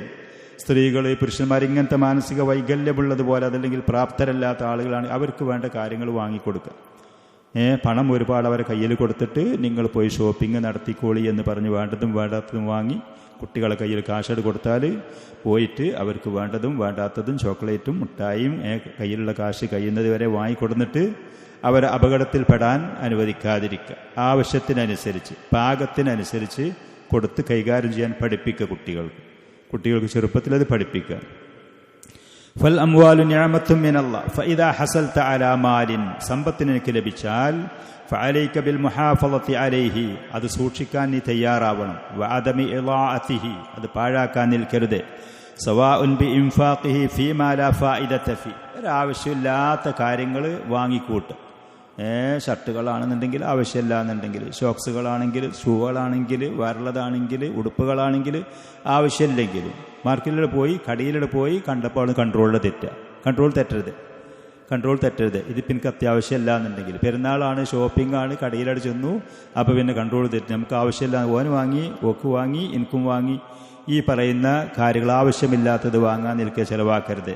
സ്ത്രീകൾ, പുരുഷന്മാർ ഇങ്ങനത്തെ മാനസിക വൈകല്യമുള്ളതുപോലെ, അതല്ലെങ്കിൽ പ്രാപ്തരല്ലാത്ത ആളുകളാണ്, അവർക്ക് വേണ്ട കാര്യങ്ങൾ വാങ്ങിക്കൊടുക്കുക. പണം ഒരുപാട് അവരെ കയ്യിൽ കൊടുത്തിട്ട് നിങ്ങൾ പോയി ഷോപ്പിംഗ് നടത്തിക്കോളി എന്ന് പറഞ്ഞ് വേണ്ടതും വേണ്ടാത്തതും വാങ്ങി കുട്ടികളെ കയ്യിൽ കാശട് കൊടുത്താൽ പോയിട്ട് അവർക്ക് വേണ്ടതും വേണ്ടാത്തതും ചോക്ലേറ്റും മുട്ടായും കയ്യിലുള്ള കാശ് കഴിയുന്നത് വരെ വാങ്ങിക്കൊടുന്നിട്ട് അവരെ അപകടത്തിൽപ്പെടാൻ അനുവദിക്കാതിരിക്കുക. ആവശ്യത്തിനനുസരിച്ച്, പാകത്തിനനുസരിച്ച് കൊടുത്ത് കൈകാര്യം ചെയ്യാൻ പഠിപ്പിക്കുക. കുട്ടികൾക്ക് ചെറുപ്പത്തിൽ അത് പഠിപ്പിക്കുക. ഫൽ അംവാലു നിഅമത്തും മിനല്ലാഹ് ഫഇദാ ഹസൽത അലാ മാലിൻ, സമ്പത്തിന് നിനക്ക് ലഭിച്ചാൽ ഫഅലൈക ബിൽ മുഹാഫളത്തി അലൈഹി, അത് സൂക്ഷിക്കാൻ നീ തയ്യാറാവണം. വഅദമി ഇളാഅതിഹി, അത് പാഴാക്കാൻ നിൽക്കരുത്. സവാഉൻ ബി ഇൻഫാഖിഹി ഫീമാ ലാ ഫായിദത ഫീ, ഒരാവശ്യമില്ലാത്ത കാര്യങ്ങൾ വാങ്ങിക്കൂട്ടുക. ഷർട്ടുകളാണെന്നുണ്ടെങ്കിൽ ആവശ്യമില്ല എന്നുണ്ടെങ്കിൽ, ഷോക്സുകളാണെങ്കിൽ, ഷൂകളാണെങ്കിൽ, വരളതാണെങ്കിൽ, ഉടുപ്പുകളാണെങ്കിൽ ആവശ്യമില്ലെങ്കിലും മാർക്കറ്റിലൂടെ പോയി, കടയിലൂടെ പോയി കണ്ടപ്പോൾ കൺട്രോൾ തെറ്റരുത്. കൺട്രോൾ തെറ്റരുത്. ഇതിപ്പോൾ എനിക്ക് അത്യാവശ്യമല്ല എന്നുണ്ടെങ്കിൽ, പെരുന്നാളാണ്, ഷോപ്പിംഗ് ആണ്, കടയിലടി ചെന്നു, അപ്പോൾ പിന്നെ കൺട്രോൾ തെറ്റി. നമുക്ക് ആവശ്യമില്ല, ഓന് വാങ്ങി, ഓക്ക് വാങ്ങി, എനിക്കും വാങ്ങി, ഈ പറയുന്ന കാര്യങ്ങൾ ആവശ്യമില്ലാത്തത് വാങ്ങാൻ നിൽക്കുക, ചിലവാക്കരുത്.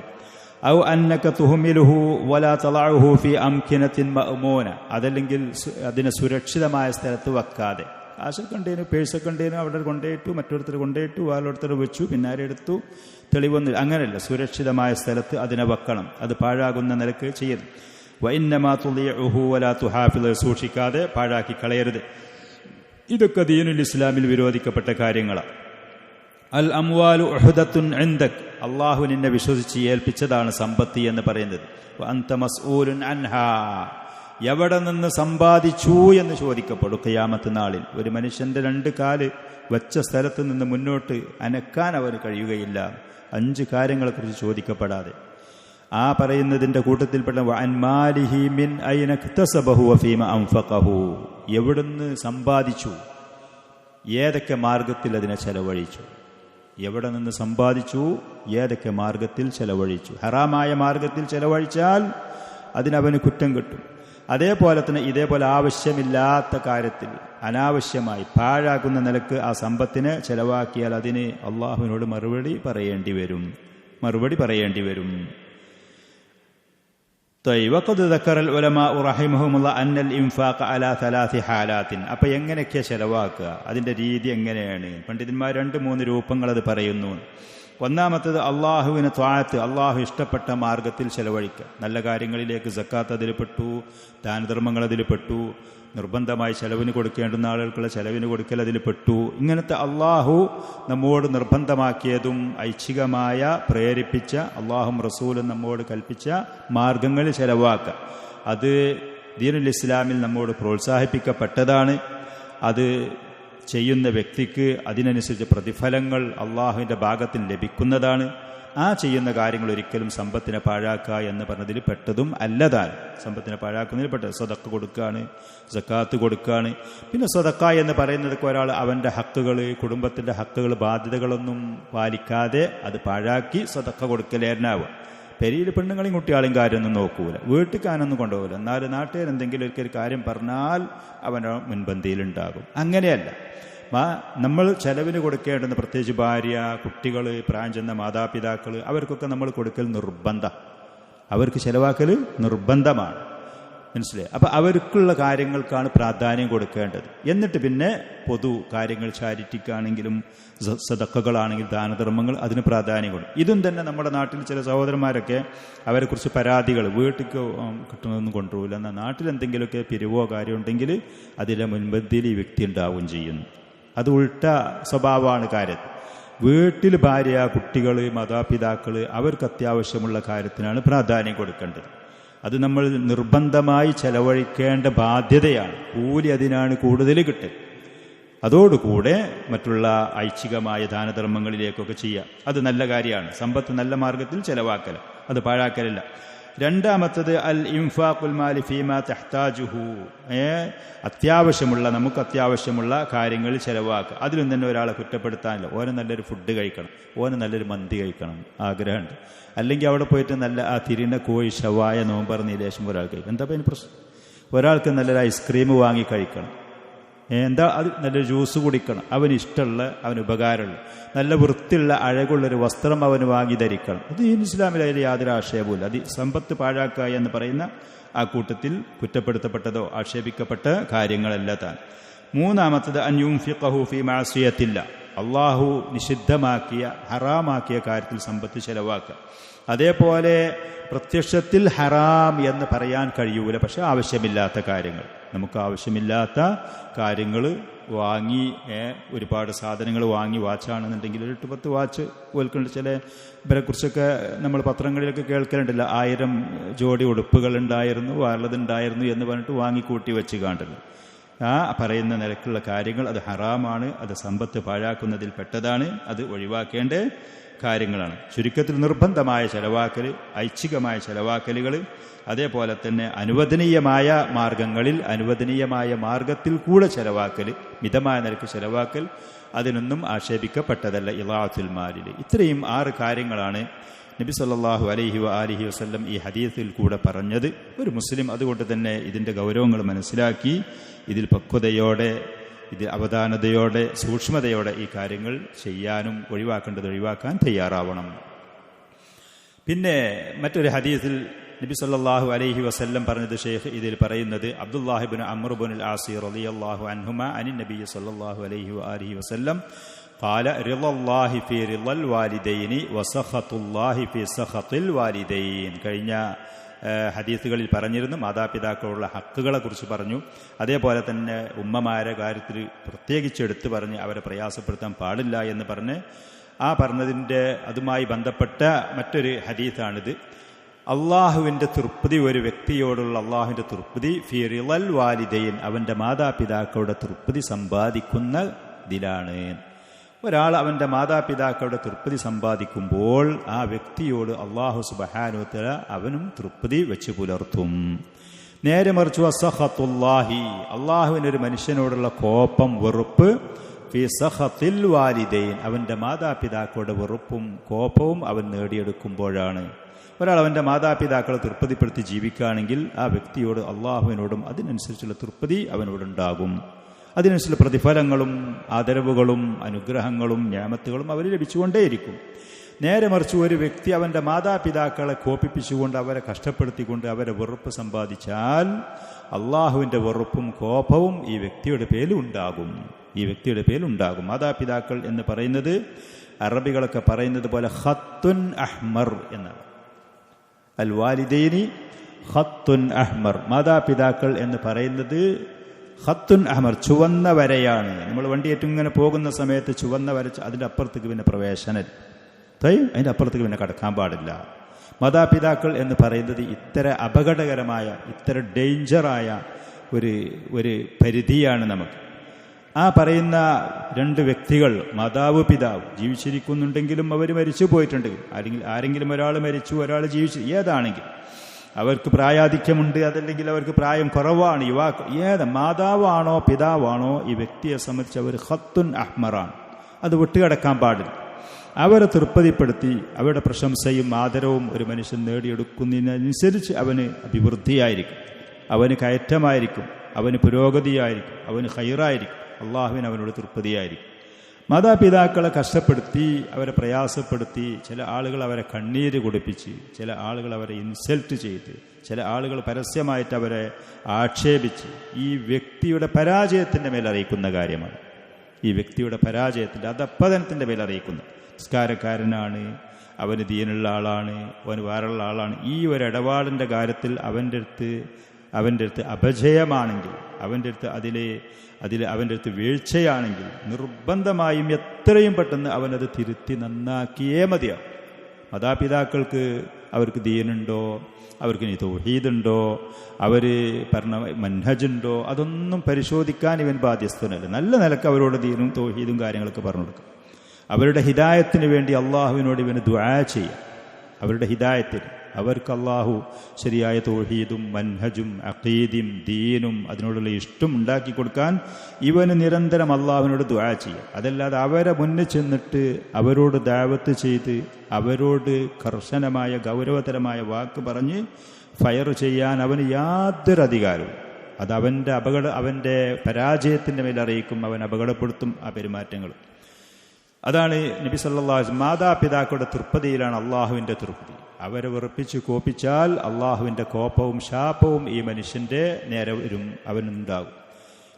ഔ അന്നക തുഹ്മിലുഹു വലാ തളഉഹു ഫീ അംകിനത്തിൻ മഅ്മൂന, അതല്ലെങ്കിൽ അതിനെ സുരക്ഷിതമായ സ്ഥലത്ത് വെക്കാതെ. കാശൊക്കെ ഉണ്ടേനു, പേഴ്സൊക്കെ ഉണ്ടേനു, അവിടെ കൊണ്ടേയിട്ടു, മറ്റൊരുത്തർ കൊണ്ടേയിട്ടു, വേറൊരുത്തർ വെച്ചു, പിന്നാരെ എടുത്തു, തെളിവൊന്നും അങ്ങനെയല്ല. സുരക്ഷിതമായ സ്ഥലത്ത് അതിനെ വെക്കണം. അത് പാഴാകുന്ന നിലക്ക് ചെയ്യരുത്. വഇന്നമാ തുളിഉഹു വലാ തുഹാഫിള്, സൂക്ഷിക്കാതെ പാഴാക്കി കളയരുത്. ഇതൊക്കെ ദീനുൽ ഇസ്ലാമിൽ വിരോധിക്കപ്പെട്ട കാര്യങ്ങളാണ്. അൽ അംവാലു ഉഹ്ദത്തുൻ ഇൻദക്, അള്ളാഹു നിന്നെ വിശ്വസിച്ച് ഏൽപ്പിച്ചതാണ് സമ്പത്തി എന്ന് പറയുന്നത്. വഅൻത മസ്ഊലുൻ അൻഹാ, എവിടെ നിന്ന് സമ്പാദിച്ചു എന്ന് ചോദിക്കപ്പെടും ഖിയാമത്ത് നാളിൽ. ഒരു മനുഷ്യന്റെ 2 കാല് വെച്ച സ്ഥലത്ത് നിന്ന് മുന്നോട്ട് അനക്കാൻ അവന് കഴിയുകയില്ല 5 കാര്യങ്ങളെക്കുറിച്ച് ചോദിക്കപ്പെടാതെ. ആ പറയുന്നതിന്റെ കൂട്ടത്തിൽപ്പെട്ട വഅൻ മാലിഹി മിൻ ഐന ഇക്തസബഹു വഫീമ അൻഫഖഹു, എവിടുന്ന് സമ്പാദിച്ചു, ഏതൊക്കെ മാർഗത്തിൽ അതിനെ ചെലവഴിച്ചു. എവിടെ നിന്ന് സമ്പാദിച്ചു, ഏതൊക്കെ മാർഗത്തിൽ ചെലവഴിച്ചു. ഹറാമായ മാർഗത്തിൽ ചെലവഴിച്ചാൽ അതിനവന് കുറ്റം കിട്ടും. അതേപോലെ തന്നെ ഇതേപോലെ ആവശ്യമില്ലാത്ത കാര്യത്തിൽ അനാവശ്യമായി പാഴാക്കുന്ന നിലക്ക് ആ സമ്പത്തിനെ ചെലവാക്കിയാൽ അതിന് അള്ളാഹുവിനോട് മറുപടി പറയേണ്ടി വരും. വഖദ് ദക്കറൽ ഉലമാഉ റഹിമഹുമുല്ലാഹ് അന്നൽ ഇൻഫാഖ അലാ 3 ഹാലാത്തിൻ. അപ്പൊ എങ്ങനെയൊക്കെ ചെലവാക്കുക, അതിന്റെ രീതി എങ്ങനെയാണ്? പണ്ഡിതന്മാർ 2-3 രൂപങ്ങൾ അത് പറയുന്നു. ഒന്നാമത്തേത് അള്ളാഹുവിന് ത്വാഅത്ത്, അള്ളാഹു ഇഷ്ടപ്പെട്ട മാർഗത്തിൽ ചെലവഴിക്കുക. നല്ല കാര്യങ്ങളിലേക്ക് സക്കാത്ത് അതിൽപ്പെട്ടു, ദാനധർമ്മങ്ങൾ അതിൽപ്പെട്ടു, നിർബന്ധമായി ചെലവിന് കൊടുക്കേണ്ടുന്ന ആളുകൾക്കുള്ള ചെലവിന് കൊടുക്കൽ അതിൽപ്പെട്ടു. ഇങ്ങനത്തെ അള്ളാഹു നമ്മോട് നിർബന്ധമാക്കിയതും ഐച്ഛികമായ പ്രേരിപ്പിച്ച, അള്ളാഹും റസൂലും നമ്മോട് കൽപ്പിച്ച മാർഗങ്ങളിൽ ചെലവാക്കുക. അത് ദീനുൽ ഇസ്ലാമിൽ നമ്മോട് പ്രോത്സാഹിപ്പിക്കപ്പെട്ടതാണ്. അത് ചെയ്യുന്ന വ്യക്തിക്ക് അതിനനുസരിച്ച് പ്രതിഫലങ്ങൾ അള്ളാഹുവിൻ്റെ ഭാഗത്തിൽ ലഭിക്കുന്നതാണ്. ആ ചെയ്യുന്ന കാര്യങ്ങൾ ഒരിക്കലും സമ്പത്തിനെ പാഴാക്കുക എന്ന് പറഞ്ഞതിൽ പെട്ടതും അല്ലതാണ്. സമ്പത്തിനെ പാഴാക്കുന്നതിൽ പെട്ടത് സദക്ക കൊടുക്കുകയാണ്, സക്കാത്ത് കൊടുക്കുകയാണ്. പിന്നെ സദക്ക എന്ന് പറയുന്നതൊക്കെ ഒരാൾ അവൻ്റെ ഹക്കുകൾ, കുടുംബത്തിൻ്റെ ഹക്കുകൾ, ബാധ്യതകളൊന്നും പാലിക്കാതെ അത് പാഴാക്കി സദക്ക കൊടുക്കലേനാവുക. പെരിയിൽ പെണ്ണുങ്ങളെയും കുട്ടികളെയും കാര്യമൊന്നും നോക്കൂല, വീട്ടുകാരനൊന്നും കൊണ്ടുപോകില്ല. എന്നാലും നാട്ടുകാരെന്തെങ്കിലും ഒരു കാര്യം പറഞ്ഞാൽ അവൻ്റെ മുൻപന്തിയിലുണ്ടാകും. അങ്ങനെയല്ല, നമ്മൾ ചെലവിന് കൊടുക്കേണ്ടുന്ന പ്രത്യേകിച്ച് ഭാര്യ, കുട്ടികൾ, പ്രായം ചെന്ന മാതാപിതാക്കൾ, അവർക്കൊക്കെ നമ്മൾ കൊടുക്കൽ അവർക്ക് ചെലവാക്കൽ നിർബന്ധമാണ്. മനസ്സിലായി? അപ്പം അവർക്കുള്ള കാര്യങ്ങൾക്കാണ് പ്രാധാന്യം കൊടുക്കേണ്ടത്. എന്നിട്ട് പിന്നെ പൊതു കാര്യങ്ങൾ, ചാരിറ്റിക്കാണെങ്കിലും സദഖകളാണെങ്കിലും ദാനധർമ്മങ്ങൾ, അതിന് പ്രാധാന്യം കൊടുക്കും. ഇതും തന്നെ നമ്മുടെ നാട്ടിൽ ചില സഹോദരന്മാരൊക്കെ അവരെക്കുറിച്ച് പരാതികൾ, വീട്ടിലേക്ക് കിട്ടുന്നതൊന്നും കൊണ്ടുപോകില്ല, എന്നാൽ നാട്ടിലെന്തെങ്കിലുമൊക്കെ പിരിവോ കാര്യമുണ്ടെങ്കിൽ അതിലെ മുൻപന്തിയിൽ ഈ വ്യക്തി ഉണ്ടാവുകയും ചെയ്യുന്നു. അത് ഉൾട്ട സ്വഭാവമാണ് കാര്യം. വീട്ടിൽ ഭാര്യ, കുട്ടികൾ, മാതാപിതാക്കൾ, അവർക്ക് അത്യാവശ്യമുള്ള കാര്യത്തിനാണ് പ്രാധാന്യം കൊടുക്കേണ്ടത്. അത് നമ്മൾ നിർബന്ധമായി ചെലവഴിക്കേണ്ട ബാധ്യതയാണ്. കൂലി അതിനാണ് കൂടുതൽ കിട്ടുക. അതോടുകൂടെ മറ്റുള്ള ഐച്ഛികമായ ദാനധർമ്മങ്ങളിലേക്കൊക്കെ ചെയ്യുക. അത് നല്ല കാര്യമാണ്. സമ്പത്ത് നല്ല മാർഗത്തിൽ ചെലവാക്കൽ, അത് പാഴാക്കലല്ല. രണ്ടാമത്തത് അൽ ഇൻഫാഖുൽ മാലി ഫീമാ തഹ്താജുഹു, നമുക്ക് അത്യാവശ്യമുള്ള കാര്യങ്ങളിൽ ചെലവാക്കുക. അതിലും തന്നെ ഒരാളെ കുറ്റപ്പെടുത്താനില്ല. ഓന് നല്ലൊരു ഫുഡ് കഴിക്കണം, ഓന് നല്ലൊരു മന്തി കഴിക്കണം ആഗ്രഹമുണ്ട്. അല്ലെങ്കിൽ അവിടെ പോയിട്ട് നല്ല ആ തിരിഞ്ഞ കോഴി ഷവായ നോമ്പറന്ന് ലേശം ഒരാൾ കഴിക്കും. എന്താ അതിന് പ്രശ്നം? ഒരാൾക്ക് നല്ലൊരു ഐസ്ക്രീം വാങ്ങി കഴിക്കണം, അത് നല്ലൊരു ജ്യൂസ് കുടിക്കണം, അവന് ഇഷ്ടമുള്ള, അവന് ഉപകാരമുള്ള, നല്ല വൃത്തിയുള്ള അഴകുള്ളൊരു വസ്ത്രം അവന് വാങ്ങി ധരിക്കണം. അത് ഇസ്ലാമിൽ അതിൽ യാതൊരു ആക്ഷേപമില്ല. അത് സമ്പത്ത് പാഴാക്കുക എന്ന് പറയുന്ന ആ കൂട്ടത്തിൽ കുറ്റപ്പെടുത്തപ്പെട്ടതോ ആക്ഷേപിക്കപ്പെട്ട കാര്യങ്ങളല്ല താൻ. മൂന്നാമത്തത് അൻ യുൻഫിഖഹു ഫീ മഅസിയത്തില്ല, അള്ളാഹു നിഷിദ്ധമാക്കിയ, ഹറാമാക്കിയ കാര്യത്തിൽ സമ്പത്ത് ചെലവാക്കുക. അതേപോലെ പ്രത്യക്ഷത്തിൽ ഹറാം എന്ന് പറയാൻ കഴിയൂല, പക്ഷെ ആവശ്യമില്ലാത്ത കാര്യങ്ങൾ, നമുക്ക് ആവശ്യമില്ലാത്ത കാര്യങ്ങൾ വാങ്ങി, ഒരുപാട് സാധനങ്ങൾ വാങ്ങി, വാച്ചാണെന്നുണ്ടെങ്കിൽ ഒരു 8-10 വാച്ച് പോൽക്കുണ്ട്. ചില ഇവരെക്കുറിച്ചൊക്കെ നമ്മൾ പത്രങ്ങളിലൊക്കെ കേൾക്കലുണ്ടല്ലോ, 1000 ജോഡി ഉടുപ്പുകളുണ്ടായിരുന്നു, വേറെതുണ്ടായിരുന്നു എന്ന് പറഞ്ഞിട്ട് വാങ്ങിക്കൂട്ടി വെച്ച് കാണ്ടല്ലോ. ആ പറയുന്ന നിലക്കുള്ള കാര്യങ്ങൾ അത് ഹറാമാണ്, അത് സമ്പത്ത് പാഴാക്കുന്നതിൽ പെട്ടതാണ്, അത് ഒഴിവാക്കേണ്ട കാര്യങ്ങളാണ്. ചുരുക്കത്തിൽ നിർബന്ധമായ ചെലവാക്കൽ, ഐച്ഛികമായ ചെലവാക്കലുകൾ, അതേപോലെ തന്നെ അനുവദനീയമായ മാർഗങ്ങളിൽ അനുവദനീയമായ മാർഗത്തിൽ കൂടെ ചെലവാക്കൽ, മിതമായ നിരക്ക് ചെലവാക്കൽ, അതിനൊന്നും ആക്ഷേപിക്കപ്പെട്ടതല്ല ഇളാഅത്തുൽ മാലിൽ. ഇത്രയും 6 കാര്യങ്ങളാണ് നബി സല്ലല്ലാഹു അലൈഹി വആലിഹി വസല്ലം ഈ ഹദീസിൽ കൂടെ പറഞ്ഞത് ഒരു മുസ്ലിം അതുകൊണ്ട് തന്നെ ഇതിൻ്റെ ഗൗരവങ്ങൾ മനസ്സിലാക്കി ഇതിൽ പക്വതയോടെ, ഇത് അവധാനതയോടെ, സൂക്ഷ്മതയോടെ ഈ കാര്യങ്ങൾ ചെയ്യാനും ഒഴിവാക്കേണ്ടത് ഒഴിവാക്കാൻ തയ്യാറാവണം. പിന്നെ മറ്റൊരു ഹദീസിൽ നബി സല്ലല്ലാഹു അലൈഹി വസല്ലം പറഞ്ഞത് ഷെയ്ഖ് ഇതിൽ പറയുന്നത് അബ്ദുല്ലാഹി ഇബ്നു അംർ ഇബ്നുൽ ആസി റളിയല്ലാഹു അൻഹുമ അനി നബി സല്ലല്ലാഹു അലൈഹി വആലിഹി വസല്ലം ഖാല റിളല്ലാഹി ഫീ റിളൽ വാലിദൈനി വസഖത്തുല്ലാഹി ഫീ സഖത്തിൽ വാലിദൈൻ. കഴിഞ്ഞ ഹദീസുകളിൽ പറഞ്ഞിരുന്നു മാതാപിതാക്കളുള്ള ഹക്കുകളെ കുറിച്ച് പറഞ്ഞു. അതേപോലെ തന്നെ ഉമ്മമാരെ കാര്യത്തിൽ പ്രത്യേകിച്ച് എടുത്തു പറഞ്ഞ് അവരെ പ്രയാസപ്പെടുത്താൻ പാടില്ല എന്ന് പറഞ്ഞ് ആ പറഞ്ഞതിൻ്റെ അതുമായി ബന്ധപ്പെട്ട മറ്റൊരു ഹദീസാണിത്. അള്ളാഹുവിൻ്റെ തൃപ്തി, ഒരു വ്യക്തിയോടുള്ള അള്ളാഹുവിൻ്റെ തൃപ്തി ഫീ റിളൽ വാലിദൈൻ, അവൻ്റെ മാതാപിതാക്കളുടെ തൃപ്തി സമ്പാദിക്കുന്നതിലാണ്. ഒരാൾ അവൻ്റെ മാതാപിതാക്കളുടെ തൃപ്തി സമ്പാദിക്കുമ്പോൾ ആ വ്യക്തിയോട് അള്ളാഹു സുബ്ഹാനഹു വ തആല അവനും തൃപ്തി വെച്ച് പുലർത്തും. നേരെ മറിച്ച് വസഖത്തുല്ലാഹി, അള്ളാഹുവിനൊരു മനുഷ്യനോടുള്ള കോപം, വെറുപ്പ് ഫീ സഖത്തിൽ വാലിദൈൻ, അവൻ്റെ മാതാപിതാക്കളുടെ വെറുപ്പും കോപവും അവൻ നേടിയെടുക്കുമ്പോഴാണ്. ഒരാൾ അവൻ്റെ മാതാപിതാക്കളെ തൃപ്തിപ്പെടുത്തി ജീവിക്കുകയാണെങ്കിൽ ആ വ്യക്തിയോട് അള്ളാഹുവിനോടും അതിനനുസരിച്ചുള്ള തൃപ്തി അവനോടുണ്ടാകും. അതിനനുസരിച്ചുള്ള പ്രതിഫലങ്ങളും ആദരവുകളും അനുഗ്രഹങ്ങളും ഞാമത്തുകളും അവർ ലഭിച്ചുകൊണ്ടേയിരിക്കും. നേരെ മറിച്ച് ഒരു വ്യക്തി അവൻ്റെ മാതാപിതാക്കളെ കോപിപ്പിച്ചുകൊണ്ട്, അവരെ കഷ്ടപ്പെടുത്തിക്കൊണ്ട് അവരെ വെറുപ്പ് സമ്പാദിച്ചാൽ അള്ളാഹുവിൻ്റെ വെറുപ്പും കോപവും ഈ വ്യക്തിയുടെ പേരിലുണ്ടാകും. മാതാപിതാക്കൾ എന്ന് പറയുന്നത് അറബികളൊക്കെ പറയുന്നത് പോലെ ഖത്തുൻ അഹ്മർ എന്നാണ്. അൽ വാലിദൈനി ഖത്തുൻ അഹ്മർ, മാതാപിതാക്കൾ എന്ന് പറയുന്നത് ഖത്തുൻ അഹ്മർ, ചുവന്ന വരയാണ്. നമ്മൾ വണ്ടിയേറ്റും ഇങ്ങനെ പോകുന്ന സമയത്ത് ചുവന്ന വര, അതിൻ്റെ അപ്പുറത്തേക്ക് പിന്നെ പ്രവേശനം, അതിൻ്റെ അപ്പുറത്തേക്ക് പിന്നെ കടക്കാൻ പാടില്ല. മാതാപിതാക്കൾ എന്ന് പറയുന്നത് ഇത്ര അപകടകരമായ, ഇത്ര ഡേഞ്ചറായ ഒരു പരിധിയാണ് നമുക്ക്. ആ പറയുന്ന രണ്ട് വ്യക്തികൾ, മാതാവ് പിതാവ്, ജീവിച്ചിരിക്കുന്നുണ്ടെങ്കിലും അവർ മരിച്ചു പോയിട്ടുണ്ടെങ്കിൽ, ആരെങ്കിലും ഒരാൾ മരിച്ചു, ഒരാൾ ജീവിച്ചു, ഏതാണെങ്കിലും അവർക്ക് പ്രായാധിക്യമുണ്ട്, അതല്ലെങ്കിൽ അവർക്ക് പ്രായം കുറവാണ്, യുവാക്കൾ, മാതാവാണോ പിതാവാണോ, ഈ വ്യക്തിയെ സംബന്ധിച്ച് അവർ ഖത്തുൻ അഹ്മറാണ്. അത് വിട്ടുകിടക്കാൻ പാടില്ല. അവരെ തൃപ്തിപ്പെടുത്തി അവരുടെ പ്രശംസയും ആദരവും ഒരു മനുഷ്യൻ നേടിയെടുക്കുന്നതിനനുസരിച്ച് അവന് അഭിവൃദ്ധിയായിരിക്കും, അവന് കയറ്റമായിരിക്കും, അവന് പുരോഗതിയായിരിക്കും, അവന് ഖൈറായിരിക്കും, അള്ളാഹുവിന് അവനോട് തൃപ്തിയായിരിക്കും. മാതാപിതാക്കളെ കഷ്ടപ്പെടുത്തി, അവരെ പ്രയാസപ്പെടുത്തി, ചില ആളുകൾ അവരെ കണ്ണീര് കുടിപ്പിച്ച്, ചില ആളുകൾ അവരെ ഇൻസൾട്ട് ചെയ്ത്, ചില ആളുകൾ പരസ്യമായിട്ട് അവരെ ആക്ഷേപിച്ച്, ഈ വ്യക്തിയുടെ പരാജയത്തിൻ്റെ മേലറിയിക്കുന്ന കാര്യമാണ്. ഈ വ്യക്തിയുടെ പരാജയത്തിൻ്റെ, അധപ്പതനത്തിൻ്റെ മേലറിയിക്കുന്ന, നിസ്കാരക്കാരനാണ്, അവന് ദീനുള്ള ആളാണ്, അവന് വേറുള്ള ആളാണ്, ഈ ഒരു ഇടപാടിൻ്റെ കാര്യത്തിൽ അവൻ്റെ അടുത്ത് അപജയമാണെങ്കിൽ, അവൻ്റെ അടുത്ത് വീഴ്ചയാണെങ്കിൽ നിർബന്ധമായും എത്രയും പെട്ടെന്ന് അവനത് തിരുത്തി നന്നാക്കിയേ മതിയാവും. മാതാപിതാക്കൾക്ക് അവർക്ക് ദീനുണ്ടോ, അവർക്ക് തൗഹീദുണ്ടോ, അവർ പറഞ്ഞ മൻഹജുണ്ടോ, അതൊന്നും പരിശോധിക്കാൻ ഇവൻ ബാധ്യസ്ഥനല്ല. നല്ല നിലക്ക് അവരോട് ദീനും തൗഹീദും കാര്യങ്ങളൊക്കെ പറഞ്ഞു കൊടുക്കും. അവരുടെ ഹിദായത്തിന് വേണ്ടി അള്ളാഹുവിനോട് ഇവന് ദുആ ചെയ്യാം. അവരുടെ ഹിദായത്തിന് അവർക്ക് അള്ളാഹു ശരിയായ തൗഹീദും മൻഹജും അഖീദയും ദീനും അതിനോടുള്ള ഇഷ്ടം ഉണ്ടാക്കി കൊടുക്കാൻ ഇവന് നിരന്തരം അള്ളാഹുവിനോട് ദുആ ചെയ്യാം. അതല്ലാതെ അവരെ മുന്നിൽ ചെന്നിട്ട് അവരോട് ദഅവത്ത് ചെയ്ത് അവരോട് കർശനമായ ഗൗരവതരമായ വാക്ക് പറഞ്ഞ് ഫയർ ചെയ്യാൻ അവന് യാതൊരു അധികാരവും. അത് അവൻ്റെ പരാജയത്തിൻ്റെ മേലറിയിക്കും, അവൻ അപകടപ്പെടുത്തും ആ പെരുമാറ്റങ്ങൾ. അതാണ് നബി സല്ലല്ലാഹു അലൈഹി വസല്ലം, മാതാപിതാക്കളുടെ തൃപ്തിയിലാണ് അള്ളാഹുവിൻ്റെ തൃപ്തി. അവരെ വെറുപ്പിച്ച് കോപിച്ചാൽ അള്ളാഹുവിൻ്റെ കോപവും ശാപവും ഈ മനുഷ്യൻ്റെ നേരെ വരും, അവനുണ്ടാകും.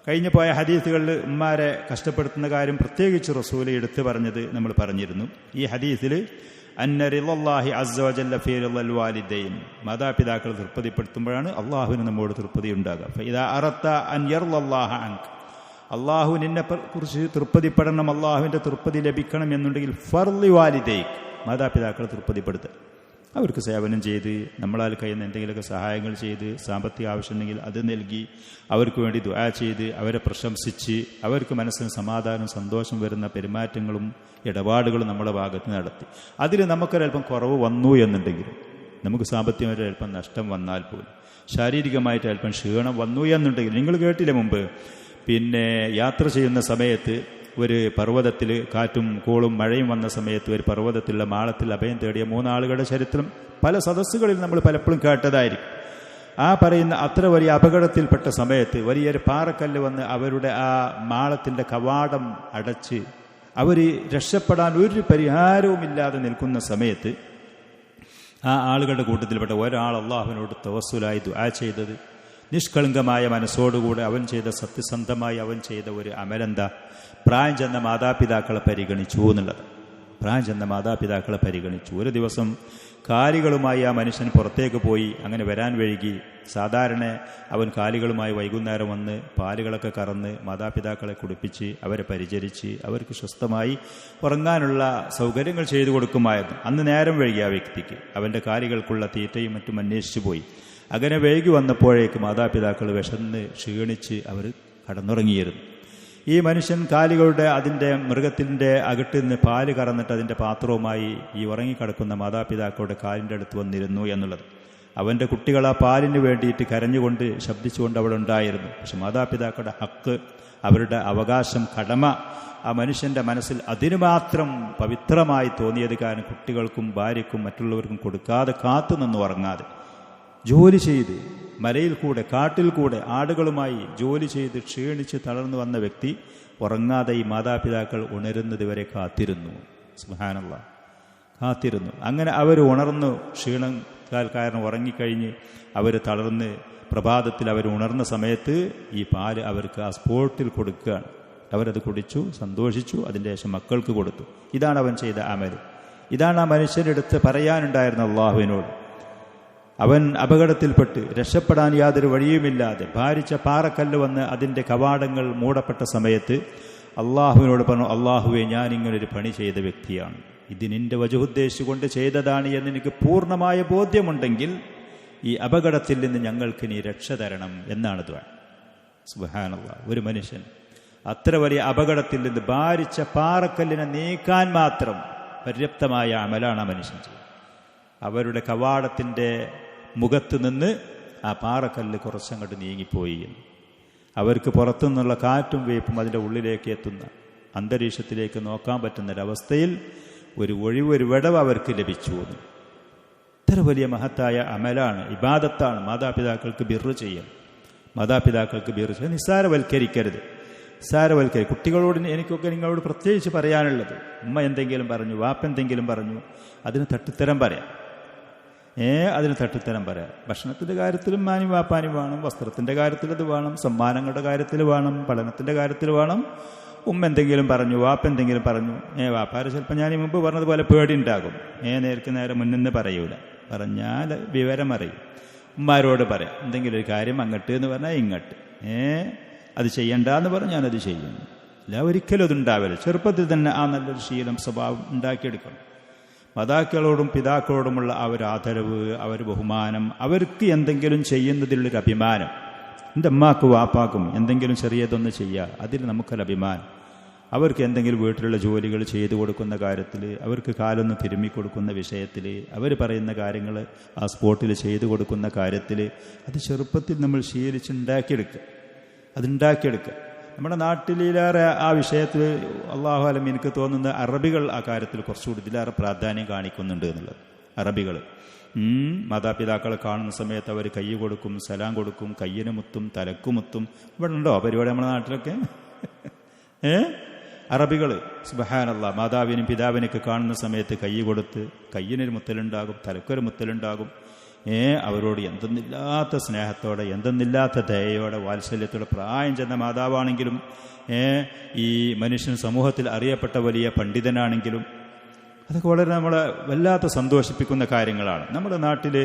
കഴിഞ്ഞു പോയ ഹദീസുകളിൽ ഉമ്മാരെ കഷ്ടപ്പെടുത്തുന്ന കാര്യം പ്രത്യേകിച്ച് റസൂല് എടുത്തു പറഞ്ഞത് നമ്മൾ പറഞ്ഞിരുന്നു. ഈ ഹദീസിൽ അന്ന റിളല്ലാഹി അസ്സ വജല്ല ഫീ റിളൽ വാലിദൈൻ, മാതാപിതാക്കൾ തൃപ്തിപ്പെടുത്തുമ്പോഴാണ് അള്ളാഹുവിന് നമ്മോട് തൃപ്തി ഉണ്ടാകുക. ഫഇദാ അറത്ത അൻ യർളല്ലാഹ അൻക, അള്ളാഹു നിന്നെ കുറിച്ച് തൃപ്തിപ്പെടണം, അള്ളാഹുവിൻ്റെ തൃപ്തി ലഭിക്കണം എന്നുണ്ടെങ്കിൽ ഫർളി വാലിദൈക്, മാതാപിതാക്കളെ തൃപ്തിപ്പെടുത്തുക. അവർക്ക് സേവനം ചെയ്ത്, നമ്മളാൽ കഴിയുന്ന എന്തെങ്കിലുമൊക്കെ സഹായങ്ങൾ ചെയ്ത്, സാമ്പത്തിക ആവശ്യമുണ്ടെങ്കിൽ അത് നൽകി, അവർക്ക് വേണ്ടി ദുആ ചെയ്ത്, അവരെ പ്രശംസിച്ച്, അവർക്ക് മനസ്സിന് സമാധാനം സന്തോഷം വരുന്ന പെരുമാറ്റങ്ങളും ഇടപാടുകളും നമ്മുടെ ഭാഗത്ത് നടത്തി. അതിൽ നമുക്കൊരൽപ്പം കുറവ് വന്നു എന്നുണ്ടെങ്കിലും, നമുക്ക് സാമ്പത്തികമായിട്ട് അല്പം നഷ്ടം വന്നാൽ പോലും, ശാരീരികമായിട്ട് അല്പം ക്ഷീണം വന്നു എന്നുണ്ടെങ്കിൽ, നിങ്ങൾ കേട്ടില്ലേ മുമ്പ്, പിന്നെ യാത്ര ചെയ്യുന്ന സമയത്ത് ഒരു പർവ്വതത്തിൽ കാറ്റും കോളും മഴയും വന്ന സമയത്ത് ഒരു പർവ്വതത്തിലുള്ള മാളത്തിൽ അഭയം തേടിയ 3 ആളുകളുടെ ചരിത്രം പല സദസ്സുകളിൽ നമ്മൾ പലപ്പോഴും കേട്ടതായിരിക്കും. ആ പറയുന്ന അത്ര വലിയ അപകടത്തിൽപ്പെട്ട സമയത്ത് വലിയൊരു പാറക്കല്ല് വന്ന് അവരുടെ ആ മാളത്തിൻ്റെ കവാടം അടച്ച് അവർ രക്ഷപ്പെടാൻ ഒരു പരിഹാരവുമില്ലാതെ നിൽക്കുന്ന സമയത്ത് ആ ആളുകളുടെ കൂട്ടത്തിൽപ്പെട്ട ഒരാൾ അള്ളാഹുവിനോട് തവസ്സുലായി ദുആ ചെയ്തത്, നിഷ്കളങ്കമായ മനസ്സോടുകൂടെ അവൻ ചെയ്ത സത്യസന്ധമായി അവൻ ചെയ്ത ഒരു അമലെന്താ? പ്രായം ചെന്ന മാതാപിതാക്കളെ പരിഗണിച്ചു എന്നുള്ളത്. പ്രായം ചെന്ന മാതാപിതാക്കളെ പരിഗണിച്ചു. ഒരു ദിവസം കാലികളുമായി ആ മനുഷ്യൻ പുറത്തേക്ക് പോയി. അങ്ങനെ വരാൻ വൈകി. സാധാരണ അവൻ കാലികളുമായി വൈകുന്നേരം വന്ന് പാലുകളൊക്കെ കറന്ന് മാതാപിതാക്കളെ കുടിപ്പിച്ച് അവരെ പരിചരിച്ച് അവർക്ക് സ്വസ്ഥമായി ഉറങ്ങാനുള്ള സൗകര്യങ്ങൾ ചെയ്തു കൊടുക്കുമായിരുന്നു. അന്ന് നേരം വൈകി ആ വ്യക്തിക്ക്. അവൻ്റെ കാലികൾക്കുള്ള തീറ്റയും മറ്റും അന്വേഷിച്ചു പോയി. അങ്ങനെ വൈകി വന്നപ്പോഴേക്ക് മാതാപിതാക്കൾ വിശന്ന് ക്ഷീണിച്ച് അവർ കടന്നുറങ്ങിയിരുന്നു. ഈ മനുഷ്യൻ കാലികളുടെ അതിൻ്റെ മൃഗത്തിൻ്റെ അകട്ടിൽ നിന്ന് പാല് കറന്നിട്ട് അതിൻ്റെ പാത്രവുമായി ഈ ഉറങ്ങിക്കിടക്കുന്ന മാതാപിതാക്കളുടെ കാലിൻ്റെ അടുത്ത് വന്നിരുന്നു എന്നുള്ളത്. അവൻ്റെ കുട്ടികൾ ആ പാലിന് വേണ്ടിയിട്ട് കരഞ്ഞുകൊണ്ട് ശബ്ദിച്ചുകൊണ്ട് അവിടെ ഉണ്ടായിരുന്നു. പക്ഷെ മാതാപിതാക്കളുടെ ഹക്ക്, അവരുടെ അവകാശം, കടമ ആ മനുഷ്യൻ്റെ മനസ്സിൽ അതിനു മാത്രം പവിത്രമായി തോന്നിയത് കാരണം കുട്ടികൾക്കും ഭാര്യയ്ക്കും മറ്റുള്ളവർക്കും കൊടുക്കാതെ കാത്തു നിന്ന് ഉറങ്ങാതെ ജോലി ചെയ്ത് മലയിൽ കൂടെ കാട്ടിൽ കൂടെ ആടുകളുമായി ജോലി ചെയ്ത് ക്ഷീണിച്ച് തളർന്നു വന്ന വ്യക്തി ഉറങ്ങാതെ ഈ മാതാപിതാക്കൾ ഉണരുന്നത് വരെ കാത്തിരുന്നു. സുബ്ഹാനല്ലാഹ്, കാത്തിരുന്നു. അങ്ങനെ അവർ ഉണർന്നു. ക്ഷീണം കാരണം ഉറങ്ങിക്കഴിഞ്ഞ് അവർ തളർന്ന് പ്രഭാതത്തിൽ അവർ ഉണർന്ന സമയത്ത് ഈ പാല് അവർക്ക് ആ സ്പോട്ടിൽ കൊടുക്കുകയാണ്. അവരത് കുടിച്ചു, സന്തോഷിച്ചു. അതിൻ്റെ ശേഷം മക്കൾക്ക് കൊടുത്തു. ഇതാണ് അവൻ ചെയ്ത അമൽ. ഇതാണ് ആ മനുഷ്യനെടുത്ത് പറയാനുണ്ടായിരുന്ന അള്ളാഹുവിനോട്. അവൻ അപകടത്തിൽപ്പെട്ട് രക്ഷപ്പെടാൻ യാതൊരു വഴിയുമില്ലാതെ ഭാരിച്ച പാറക്കല്ല് വന്ന് അതിൻ്റെ കവാടങ്ങൾ മൂടപ്പെട്ട സമയത്ത് അള്ളാഹുവിനോട് പറഞ്ഞു, അള്ളാഹുവെ, ഞാൻ ഇങ്ങനൊരു പണി ചെയ്ത വ്യക്തിയാണ്, ഇത് നിന്റെ വജഹുദ്ദേശിച്ചുകൊണ്ട് ചെയ്തതാണ് എന്ന് എനിക്ക് പൂർണ്ണമായ ബോധ്യമുണ്ടെങ്കിൽ ഈ അപകടത്തിൽ നിന്ന് ഞങ്ങൾക്ക് നീ രക്ഷ തരണം എന്നാണ് ദുആ. സുബ്ഹാനല്ലാഹ്, ഒരു മനുഷ്യൻ അത്ര വലിയ അപകടത്തിൽ നിന്ന് ഭാരിച്ച പാറക്കല്ലിനെ നീക്കാൻ മാത്രം പര്യാപ്തമായ അമലാണ് ആ മനുഷ്യൻ ചെയ്യുന്നത്. അവരുടെ കവാടത്തിൻ്റെ മുഖത്ത് നിന്ന് ആ പാറക്കല്ല് കുറച്ചങ്ങോട്ട് നീങ്ങിപ്പോയി. അവർക്ക് പുറത്തുനിന്നുള്ള കാറ്റും വേപ്പും അതിൻ്റെ ഉള്ളിലേക്ക് എത്തുന്ന അന്തരീക്ഷത്തിലേക്ക് നോക്കാൻ പറ്റുന്നൊരവസ്ഥയിൽ ഒരു ഒഴിവ്, ഒരു വിടവ് അവർക്ക് ലഭിച്ചു. ഇത്ര വലിയ മഹത്തായ അമലാണ്, ഇബാദത്താണ്. മാതാപിതാക്കൾക്ക് ബിർറ് ചെയ്യൽ, മാതാപിതാക്കൾക്ക് ബിർറ് ചെയ്യാൻ നിസ്സാരവൽക്കരിക്കരുത്. കുട്ടികളോട് എനിക്കൊക്കെ നിങ്ങളോട് പ്രത്യേകിച്ച് പറയാനുള്ളത്, ഉമ്മ എന്തെങ്കിലും പറഞ്ഞു, വാപ്പ എന്തെങ്കിലും പറഞ്ഞു, അതിന് തട്ടുത്തരം പറയാം. അതിന് തട്ടുത്തരം പറയാം. ഭക്ഷണത്തിൻ്റെ കാര്യത്തിലും മാനി വാപ്പാനി വേണം, വസ്ത്രത്തിൻ്റെ കാര്യത്തിൽ അത് വേണം, സമ്മാനങ്ങളുടെ കാര്യത്തിൽ വേണം, പഠനത്തിൻ്റെ കാര്യത്തിൽ വേണം. ഉമ്മ എന്തെങ്കിലും പറഞ്ഞു, വാപ്പ എന്തെങ്കിലും പറഞ്ഞു, വാപ്പാരെ ചിലപ്പോൾ ഞാൻ മുമ്പ് പറഞ്ഞതുപോലെ പേടിയുണ്ടാകും. നേർക്ക് നേരെ മുന്നിന്ന് പറയൂല, പറഞ്ഞാൽ വിവരം അറിയും. ഉമ്മാരോട് പറയാം, എന്തെങ്കിലും ഒരു കാര്യം അങ്ങോട്ട് എന്ന് പറഞ്ഞാൽ ഇങ്ങോട്ട്, അത് ചെയ്യണ്ടെന്ന് പറഞ്ഞാൽ ഞാനത് ചെയ്യും. അല്ല, ഒരിക്കലും അതുണ്ടാവില്ല. ചെറുപ്പത്തിൽ തന്നെ ആ നല്ലൊരു ശീലം, സ്വഭാവം ഉണ്ടാക്കിയെടുക്കണം. മാതാക്കളോടും പിതാക്കളോടുമുള്ള ആ ഒരു ആദരവ്, ആ ഒരു ബഹുമാനം, അവർക്ക് എന്തെങ്കിലും ചെയ്യുന്നതിലുള്ളൊരു അഭിമാനം. എൻ്റെ അമ്മാക്കും വാപ്പാക്കും എന്തെങ്കിലും ചെറിയതൊന്ന് ചെയ്യുക, അതിൽ നമുക്കൊരു അഭിമാനം. അവർക്ക് എന്തെങ്കിലും വീട്ടിലുള്ള ജോലികൾ ചെയ്തു കൊടുക്കുന്ന കാര്യത്തിൽ, അവർക്ക് കാലൊന്ന് തിരുമ്മി കൊടുക്കുന്ന വിഷയത്തിൽ, അവർ പറയുന്ന കാര്യങ്ങൾ ആ സ്പോട്ടിൽ ചെയ്തു കൊടുക്കുന്ന കാര്യത്തിൽ, അത് ചെറുപ്പത്തിൽ നമ്മൾ ശീലിച്ചുണ്ടാക്കിയെടുക്കുക. അതുണ്ടാക്കിയെടുക്കുക. നമ്മുടെ നാട്ടിലേറെ ആ വിഷയത്തിൽ അള്ളാഹു അലം എനിക്ക് തോന്നുന്ന അറബികൾ ആ കാര്യത്തിൽ കുറച്ചുകൂടി ഇതിലേറെ പ്രാധാന്യം കാണിക്കുന്നുണ്ട് എന്നുള്ളത്. അറബികൾ മാതാപിതാക്കളെ കാണുന്ന സമയത്ത് അവർ കൈ കൊടുക്കും, സലാം കൊടുക്കും, കയ്യിന് മുത്തും, തലക്കുമുത്തും. ഇവിടെ ഉണ്ടോ പരിപാടി നമ്മുടെ നാട്ടിലൊക്കെ? അറബികൾ സുബ്ഹാനല്ലാഹ്, മാതാവിനും പിതാവിനൊക്കെ കാണുന്ന സമയത്ത് കൈ കൊടുത്ത്, കയ്യിനൊരു മുത്തലുണ്ടാകും, തലക്കൊരു മുത്തലുണ്ടാകും. അവരോട് എന്തെന്നില്ലാത്ത സ്നേഹത്തോടെ, എന്തെന്നില്ലാത്ത ദയയോടെ, വാത്സല്യത്തോടെ, പ്രായം ചെന്ന മാതാവാണെങ്കിലും ഈ മനുഷ്യൻ സമൂഹത്തിൽ അറിയപ്പെട്ട വലിയ പണ്ഡിതനാണെങ്കിലും അതൊക്കെ വളരെ നമ്മളെ വല്ലാത്ത സന്തോഷിപ്പിക്കുന്ന കാര്യങ്ങളാണ്. നമ്മുടെ നാട്ടിൽ